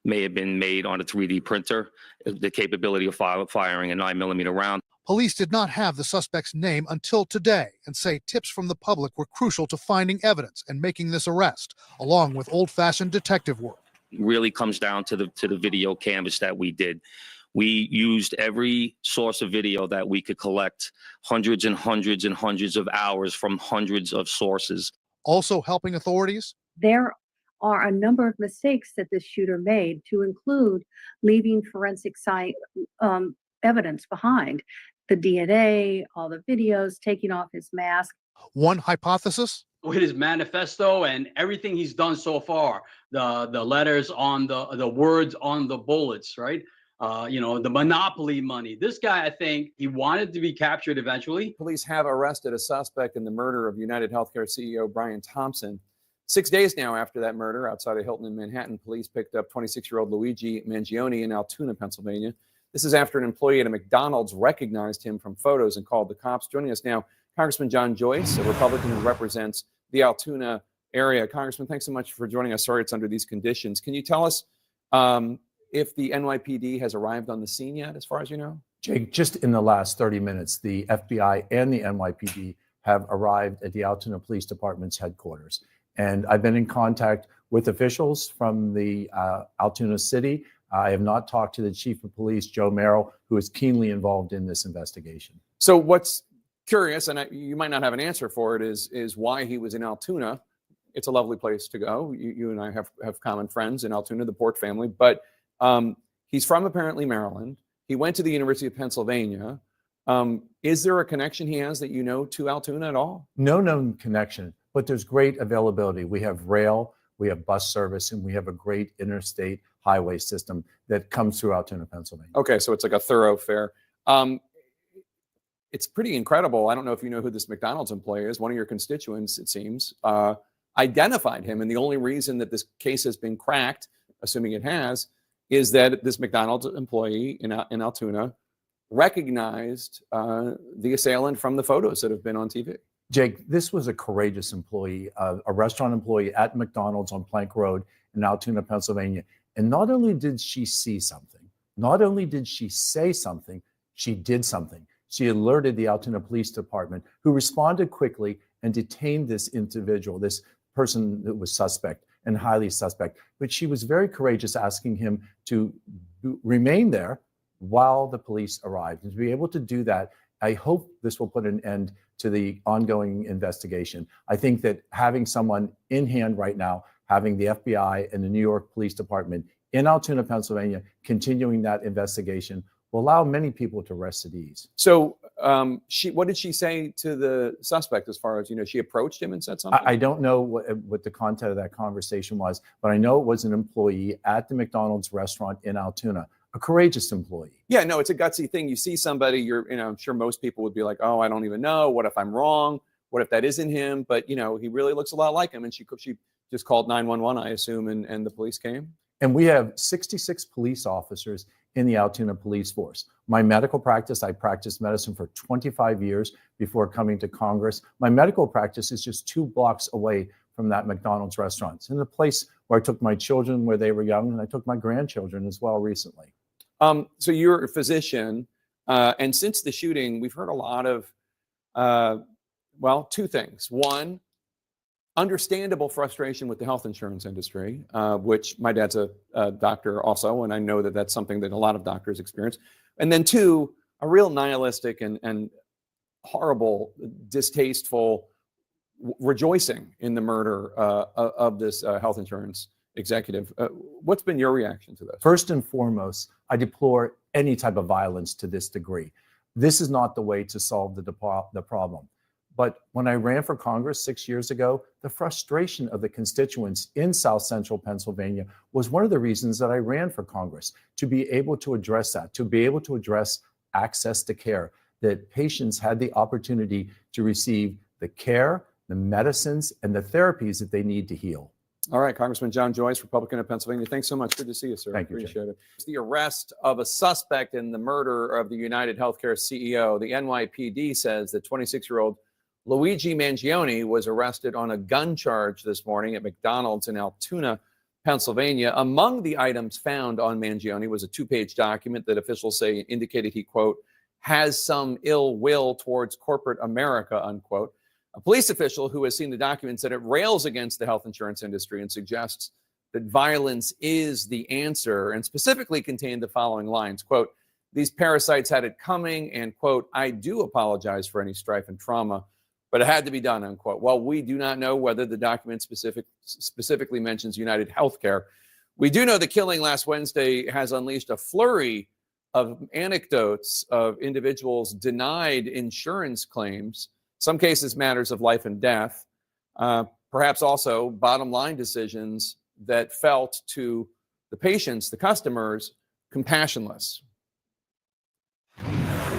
[SPEAKER 18] may have been made on a 3D printer, the capability of firing a 9mm round.
[SPEAKER 15] police did not have the suspect's name until today and say tips from the public were crucial to finding evidence and making this arrest, along with old-fashioned detective work.
[SPEAKER 18] It really comes down to the video canvas that we did. We used every source of video that we could collect, hundreds and hundreds and hundreds of hours from hundreds of sources.
[SPEAKER 15] Also helping authorities,
[SPEAKER 10] there are a number of mistakes that this shooter made, to include leaving forensic evidence behind. The DNA, all the videos, taking off his mask.
[SPEAKER 15] One hypothesis?
[SPEAKER 19] With his manifesto and everything he's done so far, the letters on the words on the bullets, right? The monopoly money. This guy, I think, he wanted to be captured eventually.
[SPEAKER 11] Police have arrested a suspect in the murder of UnitedHealthcare CEO Brian Thompson. 6 days now after that murder, outside of Hilton in Manhattan, police picked up 26-year-old Luigi Mangione in Altoona, Pennsylvania. This is after an employee at a McDonald's recognized him from photos and called the cops. Joining us now, Congressman John Joyce, a Republican who represents the Altoona area. Congressman, thanks so much for joining us. Sorry it's under these conditions. Can you tell us if the NYPD has arrived on the scene yet, as far as you know?
[SPEAKER 20] Jake, just in the last 30 minutes, the FBI and the NYPD have arrived at the Altoona Police Department's headquarters. And I've been in contact with officials from the Altoona City. I have not talked to the chief of police, Joe Merrill, who is keenly involved in this investigation.
[SPEAKER 11] So what's curious, and you might not have an answer for it, is why he was in Altoona. It's a lovely place to go. You and I have common friends in Altoona, the Port family, but he's from apparently Maryland. He went to the University of Pennsylvania. Is there a connection he has that you know to Altoona at all?
[SPEAKER 20] No known connection, but there's great availability. We have rail, we have bus service, and we have a great interstate highway system that comes through Altoona, Pennsylvania.
[SPEAKER 11] Okay, so it's like a thoroughfare. It's pretty incredible. I don't know if you know who this McDonald's employee is. One of your constituents, it seems, identified him. And the only reason that this case has been cracked assuming it has, is that this McDonald's employee in Altoona recognized the assailant from the photos that have been on TV.
[SPEAKER 20] Jake, this was a courageous employee, a restaurant employee at McDonald's on Plank Road in Altoona, Pennsylvania. And not only did she see something, not only did she say something, she did something. She alerted the Altoona Police Department, who responded quickly and detained this individual, this person that was suspect and highly suspect. But she was very courageous, asking him to remain there while the police arrived. And to be able to do that, I hope this will put an end to the ongoing investigation. I think that having someone in hand right now, having the FBI and the New York Police Department in Altoona, Pennsylvania, continuing that investigation will allow many people to rest at ease.
[SPEAKER 11] So what did she say to the suspect as far as, she approached him and said something?
[SPEAKER 20] I don't know what the content of that conversation was, but I know it was an employee at the McDonald's restaurant in Altoona, a courageous employee.
[SPEAKER 11] Yeah, no, it's a gutsy thing. You see somebody, I'm sure most people would be like, oh, I don't even know. What if I'm wrong? What if that isn't him? But, he really looks a lot like him. And she just called 911, I assume, and the police came.
[SPEAKER 20] And we have 66 police officers in the Altoona police force. My medical practice, I practiced medicine for 25 years before coming to Congress. My medical practice is just 2 blocks away from that McDonald's restaurant. It's in a place where I took my children where they were young, and I took my grandchildren as well recently.
[SPEAKER 11] So you're a physician, and since the shooting, we've heard a lot of, 2 things. One, understandable frustration with the health insurance industry, which my dad's a doctor also, and I know that that's something that a lot of doctors experience. And then 2, a real nihilistic and horrible, distasteful rejoicing in the murder of this health insurance executive. What's been your reaction to this?
[SPEAKER 20] First and foremost, I deplore any type of violence to this degree. This is not the way to solve the problem. But when I ran for Congress 6 years ago, the frustration of the constituents in South Central Pennsylvania was one of the reasons that I ran for Congress, to be able to address that, to be able to address access to care, that patients had the opportunity to receive the care, the medicines, and the therapies that they need to heal.
[SPEAKER 11] All right, Congressman John Joyce, Republican of Pennsylvania. Thanks so much. Good to see you, sir.
[SPEAKER 20] Thank you,
[SPEAKER 11] Appreciate it. It's the arrest of a suspect in the murder of the UnitedHealthcare CEO. The NYPD says that 26-year-old Luigi Mangione was arrested on a gun charge this morning at McDonald's in Altoona, Pennsylvania. Among the items found on Mangione was a 2-page document that officials say indicated he, quote, has some ill will towards corporate America, unquote. A police official who has seen the document said it rails against the health insurance industry and suggests that violence is the answer, and specifically contained the following lines, quote, these parasites had it coming, and, quote, I do apologize for any strife and trauma, but it had to be done, unquote. While we do not know whether the document specifically mentions UnitedHealthcare, we do know the killing last Wednesday has unleashed a flurry of anecdotes of individuals denied insurance claims, some cases matters of life and death, perhaps also bottom line decisions that felt to the patients, the customers, compassionless.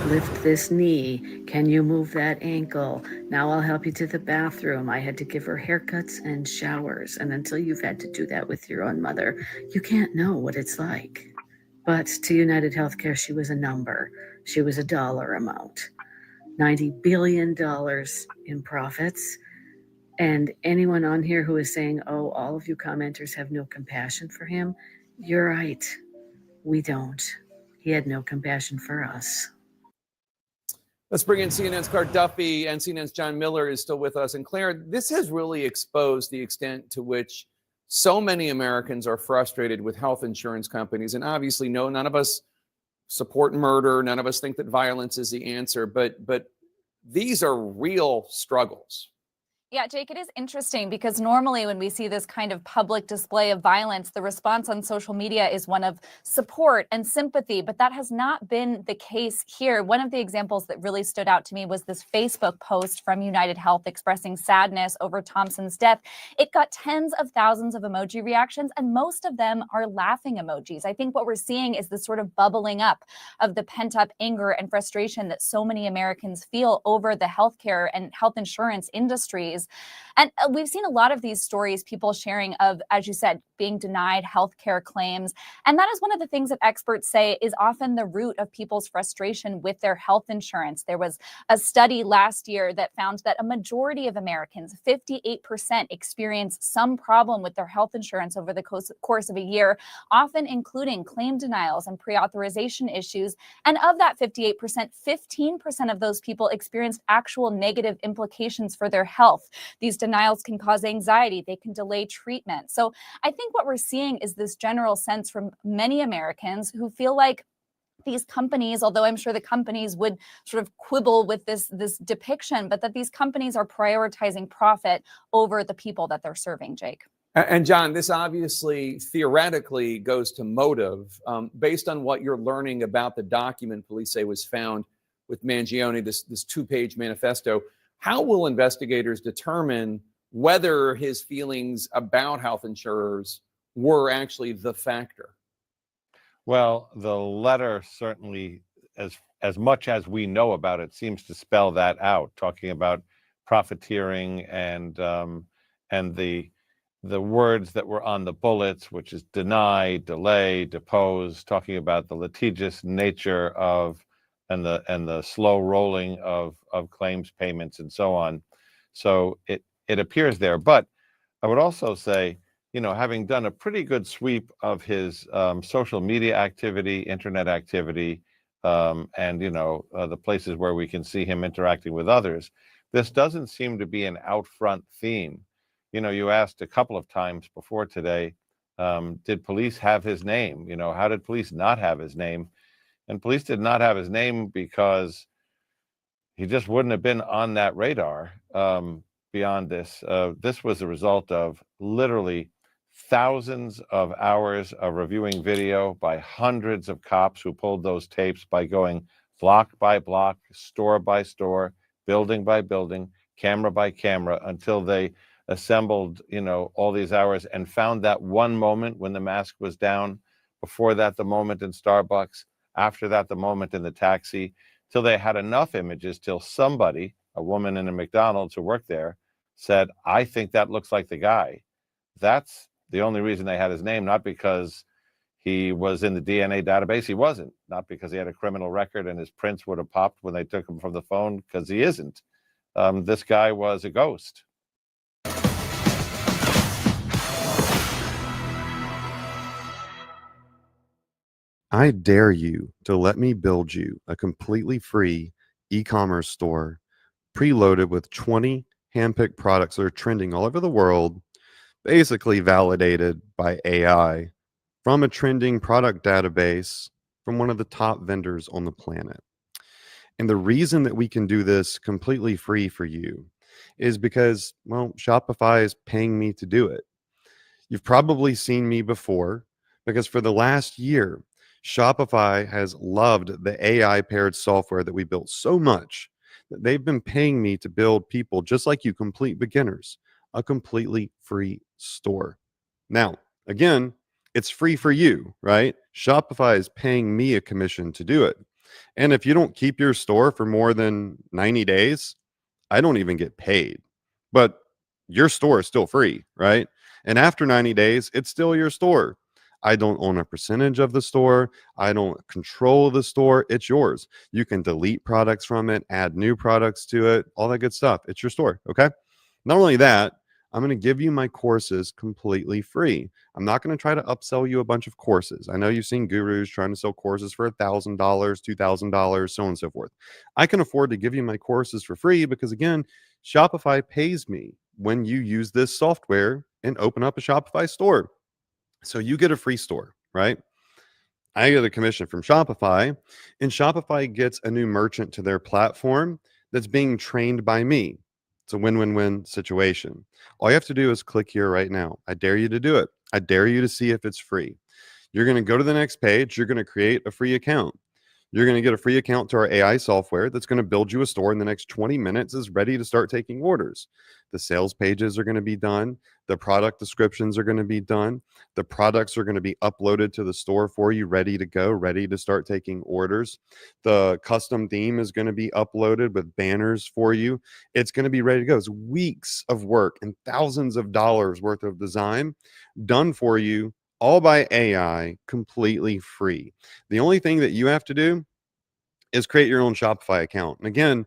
[SPEAKER 21] Lift this knee. Can you move that ankle? Now I'll help you to the bathroom. I had to give her haircuts and showers. And until you've had to do that with your own mother, you can't know what it's like. But to UnitedHealthcare, she was a number. She was a dollar amount. $90 billion in profits. And anyone on here who is saying, oh, all of you commenters have no compassion for him, you're right. We don't. He had no compassion for us.
[SPEAKER 11] Let's bring in CNN's Claire Duffy, and CNN's John Miller is still with us. And Claire, this has really exposed the extent to which so many Americans are frustrated with health insurance companies. And obviously, no, none of us support murder. None of us think that violence is the answer. But these are real struggles.
[SPEAKER 22] Yeah, Jake, it is interesting because normally when we see this kind of public display of violence, the response on social media is one of support and sympathy, but that has not been the case here. One of the examples that really stood out to me was this Facebook post from United Health expressing sadness over Thompson's death. It got tens of thousands of emoji reactions, and most of them are laughing emojis. I think what we're seeing is this sort of bubbling up of the pent-up anger and frustration that so many Americans feel over the healthcare and health insurance industries. business. And we've seen a lot of these stories, people sharing of, as you said, being denied healthcare claims. And that is one of the things that experts say is often the root of people's frustration with their health insurance. There was a study last year that found that a majority of Americans, 58%, experience some problem with their health insurance over the course of a year, often including claim denials and pre-authorization issues. And of that 58%, 15% of those people experienced actual negative implications for their health. These denials can cause anxiety, they can delay treatment. So I think what we're seeing is this general sense from many Americans who feel like these companies, although I'm sure the companies would sort of quibble with this depiction, but that these companies are prioritizing profit over the people that they're serving, Jake.
[SPEAKER 11] And John, this obviously theoretically goes to motive. Based on what you're learning about the document police say was found with Mangione, this two-page manifesto, how will investigators determine whether his feelings about health insurers were actually the factor?
[SPEAKER 8] Well, the letter certainly, as much as we know about it, seems to spell that out, talking about profiteering and the words that were on the bullets, which is deny, delay, depose, talking about the litigious nature of and the slow rolling of claims payments and so on. So it appears there. But I would also say, having done a pretty good sweep of his social media activity, internet activity, and the places where we can see him interacting with others, this doesn't seem to be an out front theme. You asked a couple of times before today, did police have his name? How did police not have his name? And police did not have his name because he just wouldn't have been on that radar. Beyond this, this was a result of literally thousands of hours of reviewing video by hundreds of cops who pulled those tapes by going block by block, store by store, building by building, camera by camera, until they assembled, all these hours and found that one moment when the mask was down. Before that, the moment in Starbucks. After that, the moment in the taxi, till they had enough images, till somebody, a woman in a McDonald's who worked there, said, I think that looks like the guy. That's the only reason they had his name, not because he was in the DNA database. He wasn't. Not because he had a criminal record and his prints would have popped when they took him from the phone, because he isn't. This guy was a ghost.
[SPEAKER 2] I dare you to let me build you a completely free e-commerce store preloaded with 20 handpicked products that are trending all over the world, basically validated by AI from a trending product database from one of the top vendors on the planet. And the reason that we can do this completely free for you is because, well, Shopify is paying me to do it. You've probably seen me before because for the last year, Shopify has loved the AI paired software that we built so much that they've been paying me to build people just like you, complete beginners, a completely free store. Now, again, it's free for you, right? Shopify is paying me a commission to do it. And if you don't keep your store for more than 90 days, I don't even get paid. But your store is still free, right? And after 90 days, it's still your store. I don't own a percentage of the store. I don't control the store. It's yours. You can delete products from it, add new products to it, all that good stuff. It's your store, okay? Not only that, I'm going to give you my courses completely free. I'm not going to try to upsell you a bunch of courses. I know you've seen gurus trying to sell courses for $1,000, $2,000, so on and so forth. I can afford to give you my courses for free because, again, Shopify pays me when you use this software and open up a Shopify store. So you get a free store, right? I get a commission from Shopify, and Shopify gets a new merchant to their platform that's being trained by me. It's a win-win-win situation. All you have to do is click here right now. I dare you to do it. I dare you to see if it's free. You're going to go to the next page. You're going to create a free account. You're going to get a free account to our AI software that's going to build you a store in the next 20 minutes, is ready to start taking orders. The sales pages are going to be done. The product descriptions are going to be done. The products are going to be uploaded to the store for you, ready to go, ready to start taking orders. The custom theme is going to be uploaded with banners for you. It's going to be ready to go. It's weeks of work and thousands of dollars worth of design done for you, all by AI, completely free. The only thing that you have to do is create your own Shopify account. And again,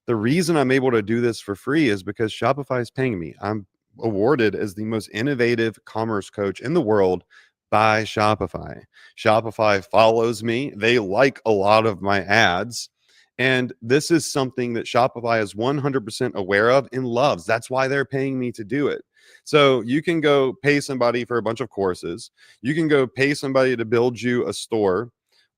[SPEAKER 2] the reason I'm able to do this for free is because Shopify is paying me. I'm awarded as the most innovative commerce coach in the world by Shopify. Shopify follows me. They like a lot of my ads. And this is something that Shopify is 100% aware of and loves. That's why they're paying me to do it. So you can go pay somebody for a bunch of courses. You can go pay somebody to build you a store,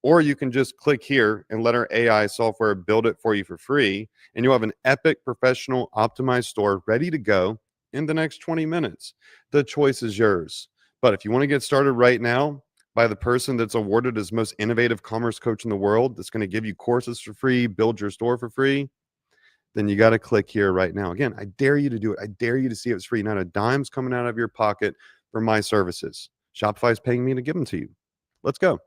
[SPEAKER 2] or you can just click here and let our AI software build it for you for free. And you'll have an epic, professional, optimized store ready to go in the next 20 minutes. The choice is yours. But if you want to get started right now by the person that's awarded as most innovative commerce coach in the world, that's going to give you courses for free, build your store for free, then you got to click here right now. Again, I dare you to do it. I dare you to see if it's free. Not a dime's coming out of your pocket for my services. Shopify's paying me to give them to you. Let's go.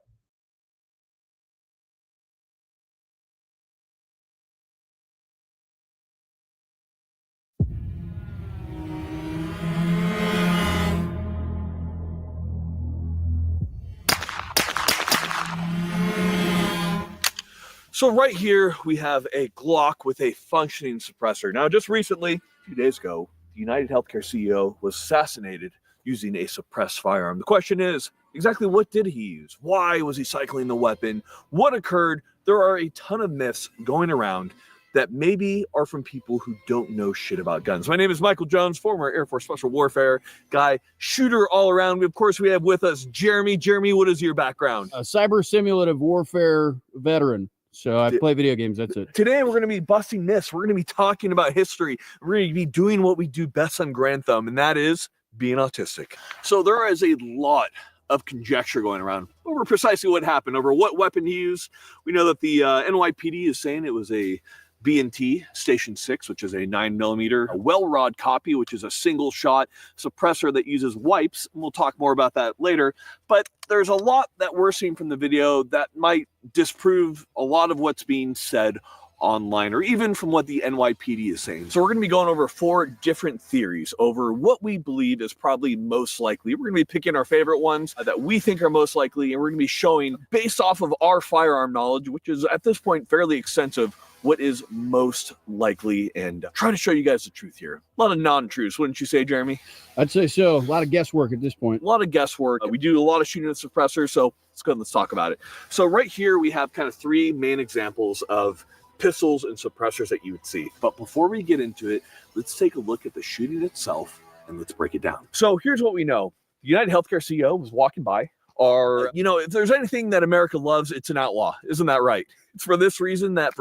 [SPEAKER 3] So right here, we have a Glock with a functioning suppressor. Now, just recently, a few days ago, the UnitedHealthcare CEO was assassinated using a suppressed firearm. The question is, exactly what did he use? Why was he cycling the weapon? What occurred? There are a ton of myths going around that maybe are from people who don't know shit about guns. My name is Michael Jones, former Air Force Special Warfare guy, shooter all around. Of course, we have with us Jeremy. Jeremy, what is your background?
[SPEAKER 4] A cyber simulative warfare veteran. So I play video games. That's it.
[SPEAKER 3] Today, we're going to be busting myths. We're going to be talking about history. We're going to be doing what we do best on Grand Thumb, and that is being autistic. So there is a lot of conjecture going around over precisely what happened, over what weapon he used. We know that the NYPD is saying it was a B&T Station 6, which is a 9mm, a well-rod copy, which is a single shot suppressor that uses wipes. And we'll talk more about that later. But there's a lot that we're seeing from the video that might disprove a lot of what's being said online, or even from what the NYPD is saying. So we're going to be going over 4 different theories over what we believe is probably most likely. We're going to be picking our favorite ones that we think are most likely, and we're going to be showing, based off of our firearm knowledge, which is at this point fairly extensive, what is most likely, and try to show you guys the truth here. A lot of non-truths, wouldn't you say, Jeremy?
[SPEAKER 4] I'd say so. A lot of guesswork at this point.
[SPEAKER 3] A lot of guesswork. We do a lot of shooting at suppressors, so let's go and let's talk about it. So right here, we have kind of 3 main examples of pistols and suppressors that you would see. But before we get into it, let's take a look at the shooting itself and let's break it down. So here's what we know. The UnitedHealthcare CEO was walking by. If there's anything that America loves, it's an outlaw. Isn't that right? It's for this reason that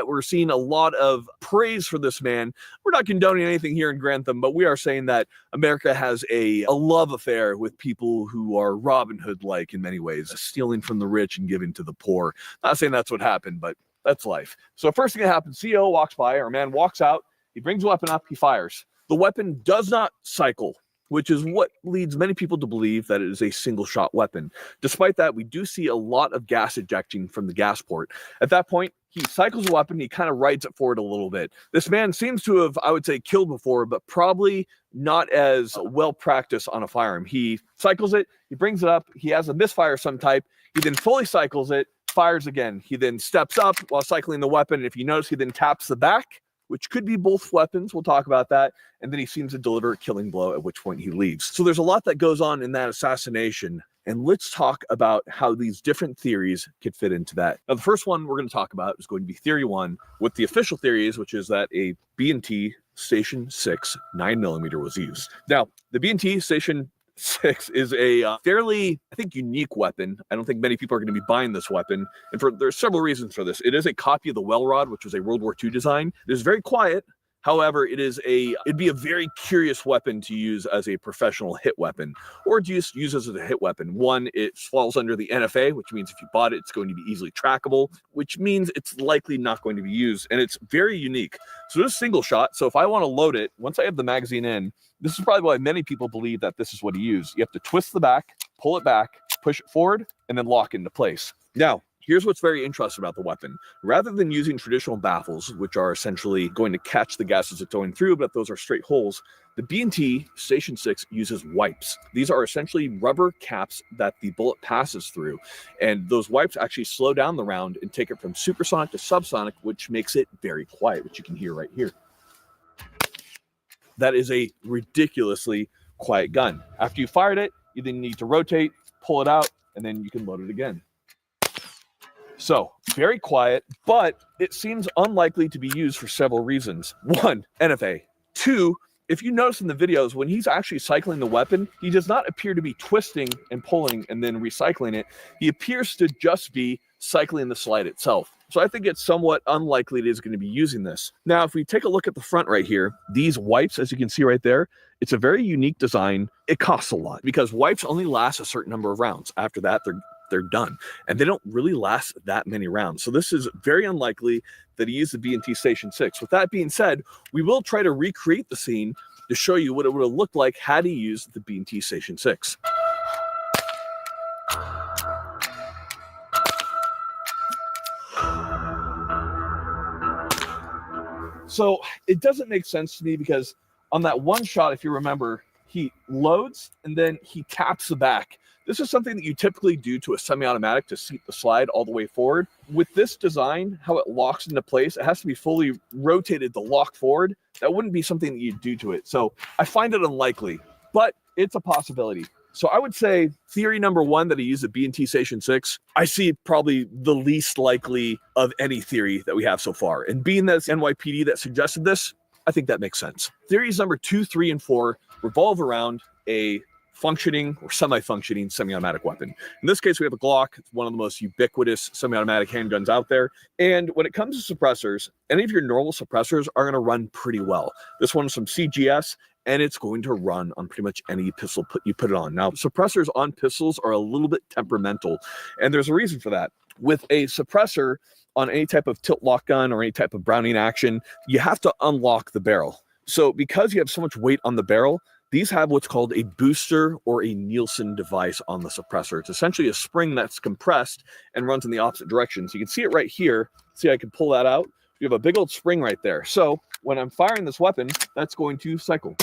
[SPEAKER 3] we're seeing a lot of praise for this man. We're not condoning anything here in Grantham, but we are saying that America has a love affair with people who are Robin Hood-like in many ways, stealing from the rich and giving to the poor. Not saying that's what happened, but that's life. So first thing that happens, CEO walks by, our man walks out, he brings a weapon up, he fires. The weapon does not cycle, which is what leads many people to believe that it is a single shot weapon. Despite that, we do see a lot of gas ejecting from the gas port. At that point, he cycles the weapon, he kind of rides it forward a little bit. This man seems to have, I would say, killed before, but probably not as well practiced on a firearm. He cycles it, he brings it up, he has a misfire of some type, he then fully cycles it, fires again. He then steps up while cycling the weapon. And if you notice, he then taps the back, which could be both weapons. We'll talk about that. And then he seems to deliver a killing blow, at which point he leaves. So there's a lot that goes on in that assassination. And let's talk about how these different theories could fit into that. Now, the first one we're going to talk about is going to be theory 1, what the official theory is, which is that a B&T Station 6 9mm was used. Now, the B&T Station 6 is a fairly, I think, unique weapon. I don't think many people are going to be buying this weapon. And there's several reasons for this. It is a copy of the Well Rod, which was a World War II design. It is very quiet. However, it'd be a very curious weapon to use as a professional hit weapon, or to use as a hit weapon. One, it falls under the NFA, which means if you bought it, it's going to be easily trackable, which means it's likely not going to be used, and it's very unique. So it's single shot. So if I want to load it, once I have the magazine in, this is probably why many people believe that this is what he used. You have to twist the back, pull it back, push it forward, and then lock into place. Now, here's what's very interesting about the weapon. Rather than using traditional baffles, which are essentially going to catch the gas as it's going through, but those are straight holes, the B&T Station 6 uses wipes. These are essentially rubber caps that the bullet passes through. And those wipes actually slow down the round and take it from supersonic to subsonic, which makes it very quiet, which you can hear right here. That is a ridiculously quiet gun. After you fired it, you then need to rotate, pull it out, and then you can load it again. So, very quiet, but it seems unlikely to be used for several reasons. One, NFA. Two, if you notice in the videos, when he's actually cycling the weapon, he does not appear to be twisting and pulling and then recycling it. He appears to just be cycling the slide itself. So I think it's somewhat unlikely it is going to be using this. Now, if we take a look at the front right here, these wipes, as you can see right there, it's a very unique design. It costs a lot because wipes only last a certain number of rounds. After that, they're done, and they don't really last that many rounds. So this is very unlikely that he used the B&T Station 6. With that being said, we will try to recreate the scene to show you what it would have looked like had he used the B&T Station 6. So it doesn't make sense to me because on that one shot, if you remember, he loads and then he taps the back. This is something that you typically do to a semi-automatic to seat the slide all the way forward. With this design, how it locks into place, it has to be fully rotated to lock forward. That wouldn't be something that you'd do to it. So I find it unlikely, but it's a possibility. So I would say theory number one, that he used a B&T Station 6, I see probably the least likely of any theory that we have so far. And being that it's NYPD that suggested this, I think that makes sense. Theories number 2, 3, and 4 revolve around a functioning or semi-functioning semi-automatic weapon. In this case, we have a Glock. It's one of the most ubiquitous semi-automatic handguns out there. And when it comes to suppressors, any of your normal suppressors are going to run pretty well. This one's from CGS, and it's going to run on pretty much any pistol you put it on. Now, suppressors on pistols are a little bit temperamental, and there's a reason for that. With a suppressor on any type of tilt lock gun or any type of Browning action, you have to unlock the barrel. So because you have so much weight on the barrel, these have what's called a booster or a Nielsen device on the suppressor. It's essentially a spring that's compressed and runs in the opposite direction. So you can see it right here. See, I can pull that out. You have a big old spring right there. So when I'm firing this weapon, that's going to cycle.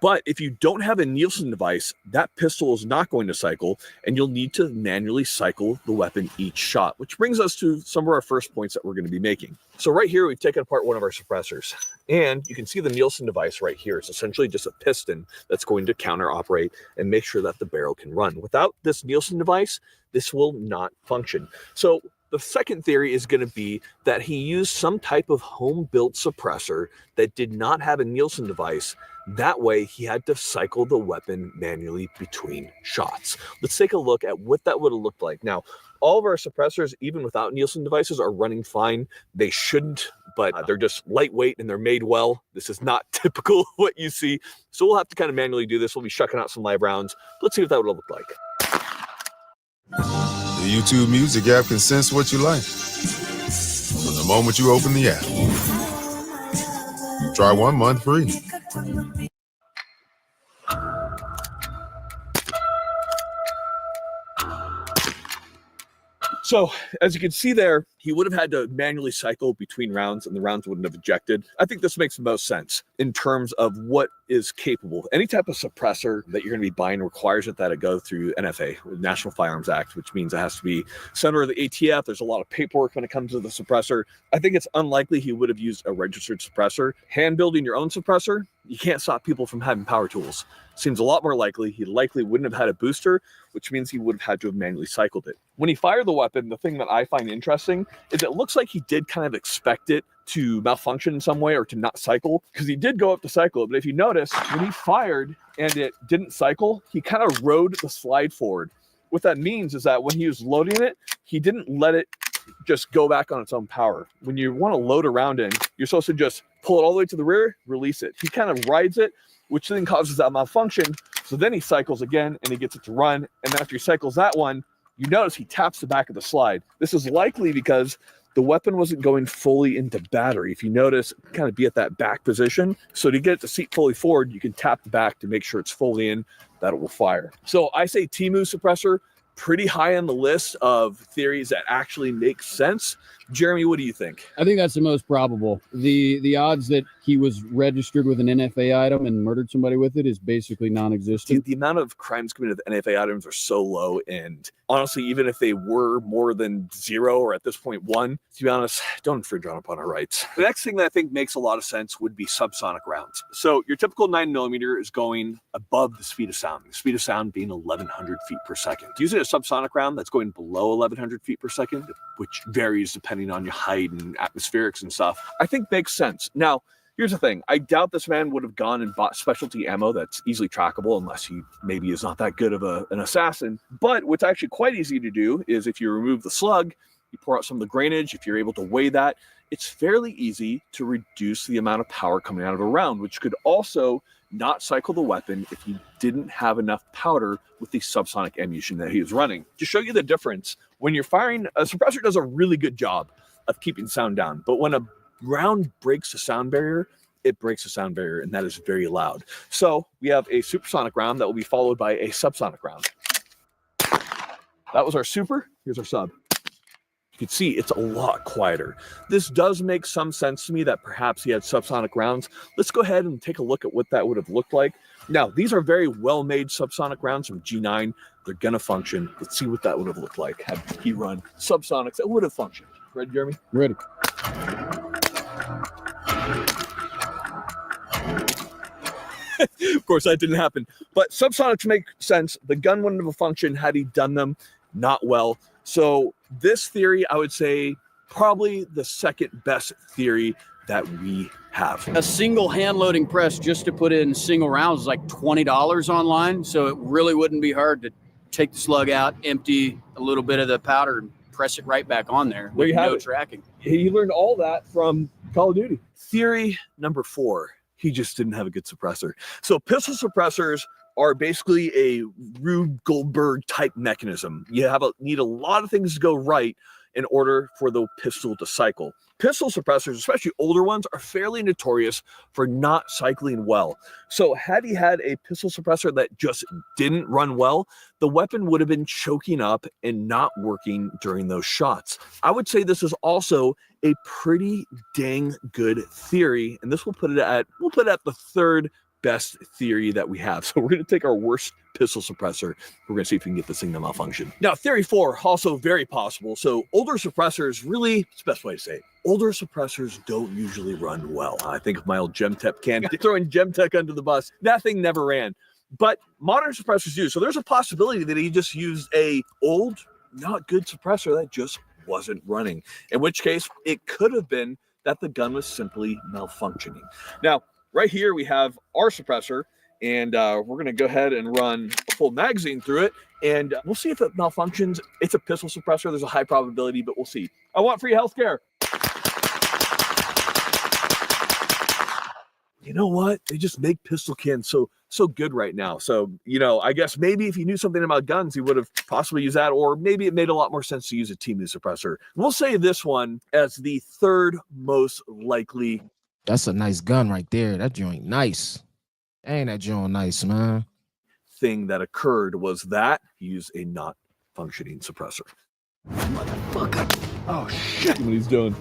[SPEAKER 3] But if you don't have a Nielsen device, that pistol is not going to cycle, and you'll need to manually cycle the weapon each shot, which brings us to some of our first points that we're going to be making. So right here, we've taken apart one of our suppressors, and you can see the Nielsen device right here. It's essentially just a piston that's going to counter operate and make sure that the barrel can run. Without this Nielsen device, this will not function. So the second theory is going to be that he used some type of home-built suppressor that did not have a Nielsen device. That way, he had to cycle the weapon manually between shots. Let's take a look at what that would have looked like. Now, all of our suppressors, even without Nielsen devices, are running fine. They shouldn't, but they're just lightweight and they're made well. This is not typical of what you see. So we'll have to kind of manually do this. We'll be shucking out some live rounds. Let's see what that would look like.
[SPEAKER 5] The YouTube Music app can sense what you like from the moment you open the app. Try 1 month free.
[SPEAKER 3] So as you can see there, he would have had to manually cycle between rounds and the rounds wouldn't have ejected. I think this makes the most sense in terms of what is capable. Any type of suppressor that you're going to be buying requires that it go through NFA, National Firearms Act, which means it has to be center of the ATF. There's a lot of paperwork when it comes to the suppressor. I think it's unlikely he would have used a registered suppressor. Hand building your own suppressor, you can't stop people from having power tools. Seems a lot more likely he likely wouldn't have had a booster, which means he would have had to have manually cycled it. When he fired the weapon, the thing that I find interesting is it looks like he did kind of expect it to malfunction in some way or to not cycle, because he did go up to cycle it. But if you notice, when he fired and it didn't cycle, he kind of rode the slide forward. What that means is that when he was loading it, he didn't let it just go back on its own power. When you want to load a round in, you're supposed to just pull it all the way to the rear, release it. He kind of rides it, which then causes that malfunction. So then he cycles again and he gets it to run. And then after he cycles that one, you notice he taps the back of the slide. This is likely because the weapon wasn't going fully into battery. If you notice, kind of be at that back position. So to get the seat fully forward, you can tap the back to make sure it's fully in, that it will fire. So I say TMU suppressor, pretty high on the list of theories that actually make sense. Jeremy, what do you think?
[SPEAKER 4] I think that's the most probable. The odds that he was registered with an NFA item and murdered somebody with it is basically non-existent.
[SPEAKER 3] The amount of crimes committed with NFA items are so low, and honestly, even if they were more than 0 or at this point 1, to be honest, don't infringe upon our rights. The next thing that I think makes a lot of sense would be subsonic rounds. So your typical 9mm is going above the speed of sound. The speed of sound being 1,100 feet per second. Using a subsonic round that's going below 1,100 feet per second, which varies depending on your height and atmospherics and stuff, I think makes sense. Now, here's the thing. I doubt this man would have gone and bought specialty ammo that's easily trackable unless he maybe is not that good of an assassin. But what's actually quite easy to do is if you remove the slug, you pour out some of the grainage, if you're able to weigh that, it's fairly easy to reduce the amount of power coming out of a round, which could also not cycle the weapon if you didn't have enough powder with the subsonic ammunition that he was running. To show you the difference, when you're firing, a suppressor does a really good job of keeping sound down, but when a round breaks the sound barrier, it breaks the sound barrier, and that is very loud. So we have a supersonic round that will be followed by a subsonic round. That was our super. Here's our sub. You can see it's a lot quieter. This does make some sense to me that perhaps he had subsonic rounds. Let's go ahead and take a look at what that would have looked like. Now, these are very well-made subsonic rounds from G9. They're gonna function. Let's see what that would have looked like had he run subsonics that would have functioned. Ready, Jeremy?
[SPEAKER 4] Ready.
[SPEAKER 3] Of course, that didn't happen. But subsonics make sense. The gun wouldn't have functioned had he done them not well. So this theory, I would say, probably the second best theory that we have.
[SPEAKER 4] A single hand loading press just to put in single rounds is like $20 online. So it really wouldn't be hard to take the slug out, empty a little bit of the powder, and press it right back on there with no tracking.
[SPEAKER 3] He learned all that from Call of Duty. Theory number 4, he just didn't have a good suppressor. So pistol suppressors are basically a Rube Goldberg type mechanism. You need a lot of things to go right in order for the pistol to cycle. Pistol suppressors, especially older ones, are fairly notorious for not cycling well. So had he had a pistol suppressor that just didn't run well, the weapon would have been choking up and not working during those shots. I would say this is also a pretty dang good theory, and this we'll put it at the third best theory that we have. So we're going to take our worst pistol suppressor. We're going to see if we can get this thing to malfunction. Now, theory 4, also very possible. So older suppressors, really, it's the best way to say it. Older suppressors don't usually run well. I think of my old Gemtech can. Throwing Gemtech under the bus. That thing never ran. But modern suppressors do. So there's a possibility that he just used a old, not good suppressor that just wasn't running. In which case, it could have been that the gun was simply malfunctioning. Now, right here we have our suppressor, and we're going to go ahead and run a full magazine through it, and we'll see if it malfunctions. It's a pistol suppressor. There's a high probability, but we'll see. I want free healthcare. You know what? They just make pistol cans so good right now. So, I guess maybe if he knew something about guns, he would have possibly used that, or maybe it made a lot more sense to use a TMU suppressor. We'll say this one as the third most likely.
[SPEAKER 6] That's a nice gun right there. That joint nice. Ain't that joint nice, man?
[SPEAKER 3] Thing that occurred was that he used a not functioning suppressor. Motherfucker. Oh, shit. What he's doing.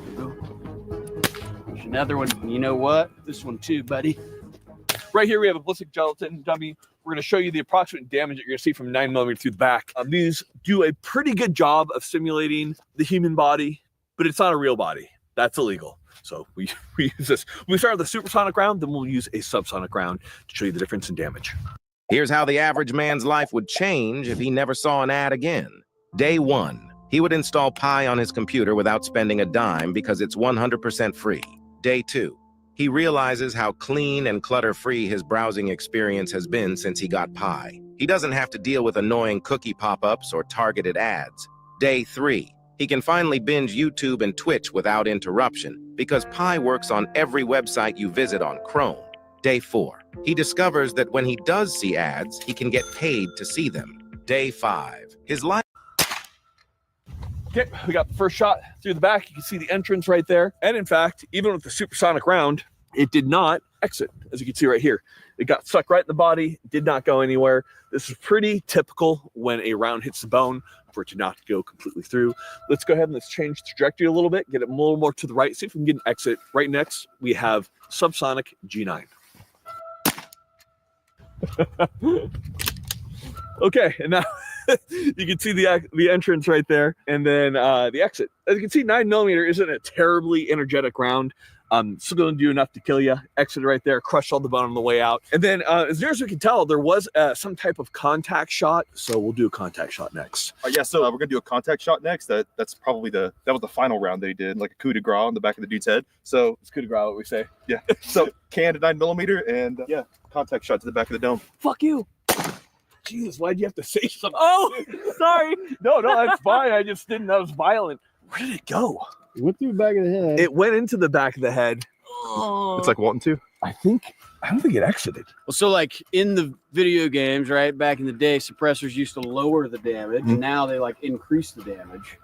[SPEAKER 4] There's another one. You know what? This one too, buddy.
[SPEAKER 3] Right here we have a ballistic gelatin dummy. We're going to show you the approximate damage that you're going to see from 9mm through the back. These do a pretty good job of simulating the human body, but it's not a real body. That's illegal. So we use this. We start with a supersonic round, then we'll use a subsonic round to show you the difference in damage.
[SPEAKER 9] Here's how the average man's life would change if he never saw an ad again. Day 1, he would install Pi on his computer without spending a dime because it's 100% free. Day 2, he realizes how clean and clutter-free his browsing experience has been since he got Pi. He doesn't have to deal with annoying cookie pop-ups or targeted ads. Day 3, He can finally binge YouTube and Twitch without interruption because Pi works on every website you visit on Chrome. Day 4. He discovers that when he does see ads, he can get paid to see them. Day 5. His life.
[SPEAKER 3] Okay, we got the first shot through the back. You can see the entrance right there. And in fact, even with the supersonic round, it did not exit, as you can see right here. It got stuck right in the body, did not go anywhere. This is pretty typical when a round hits the bone for it to not go completely through. Let's go ahead and let's change the trajectory a little bit, get it a little more to the right, see if we can get an exit. Right next, we have subsonic G9. Okay, and now you can see the entrance right there, and then the exit. As you can see, 9mm isn't a terribly energetic round. Still going to do enough to kill you. Exit right there, crushed all the bone on the way out. And then, as near as we can tell, there was some type of contact shot. So we'll do a contact shot next.
[SPEAKER 7] Yeah, so we're gonna do a contact shot next. That's probably that was the final round they did, like a coup de grace on the back of the dude's head. So
[SPEAKER 3] it's coup de grace, what we say.
[SPEAKER 7] Yeah. So canned 9mm and yeah, contact shot to the back of the dome.
[SPEAKER 3] Fuck you. Jesus, why'd you have to say something? Oh, sorry. No, that's fine. I just didn't know it was violent. Where did it go?
[SPEAKER 12] It went through the back of the head.
[SPEAKER 3] It went into the back of the head.
[SPEAKER 7] It's like wanting to.
[SPEAKER 3] I don't think it exited.
[SPEAKER 4] Well, so like in the video games, right, back in the day, suppressors used to lower the damage, and now they like increase the damage.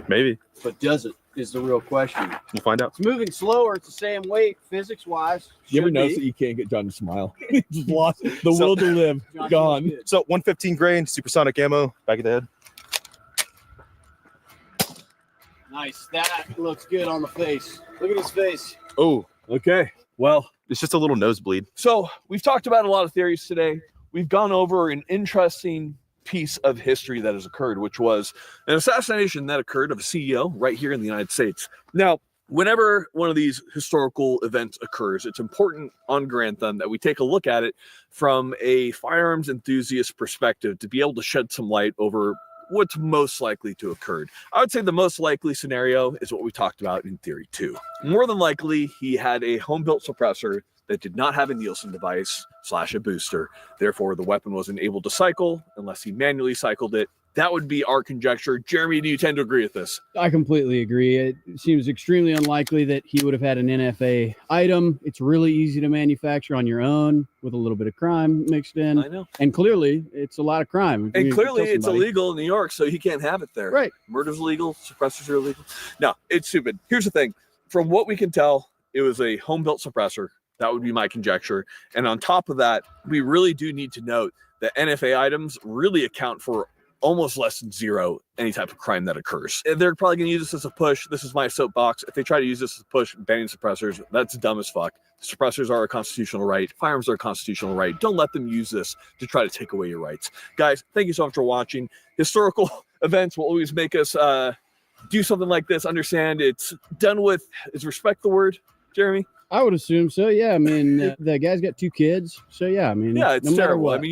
[SPEAKER 7] Maybe.
[SPEAKER 4] But does it is the real question.
[SPEAKER 7] We'll find out.
[SPEAKER 4] It's moving slower. It's the same weight, physics-wise.
[SPEAKER 3] You ever notice that you can't get John to smile? He just lost the will to live. Gone.
[SPEAKER 7] So 115 grain, supersonic ammo, back of the head.
[SPEAKER 4] Nice. That looks good on the face. Look at his face.
[SPEAKER 3] Oh, okay. Well,
[SPEAKER 7] it's just a little nosebleed.
[SPEAKER 3] So we've talked about a lot of theories today. We've gone over an interesting piece of history that has occurred, which was an assassination that occurred of a CEO right here in the United States. Now, whenever one of these historical events occurs, it's important on Grantham that we take a look at it from a firearms enthusiast perspective to be able to shed some light over what's most likely to occur. I would say the most likely scenario is what we talked about in theory 2. More than likely, he had a home-built suppressor that did not have a Nielsen device / a booster. Therefore, the weapon wasn't able to cycle unless he manually cycled it. That would be our conjecture. Jeremy, do you tend to agree with this?
[SPEAKER 12] I completely agree. It seems extremely unlikely that he would have had an NFA item. It's really easy to manufacture on your own with a little bit of crime mixed in.
[SPEAKER 3] I know.
[SPEAKER 12] And clearly, it's a lot of crime.
[SPEAKER 3] And clearly, it's illegal in New York, so he can't have it there.
[SPEAKER 12] Right.
[SPEAKER 3] Murder's legal. Suppressors are illegal. No, it's stupid. Here's the thing. From what we can tell, it was a home-built suppressor. That would be my conjecture. And on top of that, we really do need to note that NFA items really account for almost less than zero any type of crime that occurs. They're probably going to use this as a push. This is my soapbox. If they try to use this as a push, banning suppressors, that's dumb as fuck. Suppressors are a constitutional right. Firearms are a constitutional right. Don't let them use this to try to take away your rights. Guys, thank you so much for watching. Historical events will always make us do something like this. Understand it's done with, is respect the word, Jeremy?
[SPEAKER 12] I would assume so. Yeah. I mean, the guy's got 2 kids. So, yeah, I mean,
[SPEAKER 3] yeah, it's
[SPEAKER 12] no matter
[SPEAKER 3] terrible.
[SPEAKER 12] what.
[SPEAKER 3] I mean,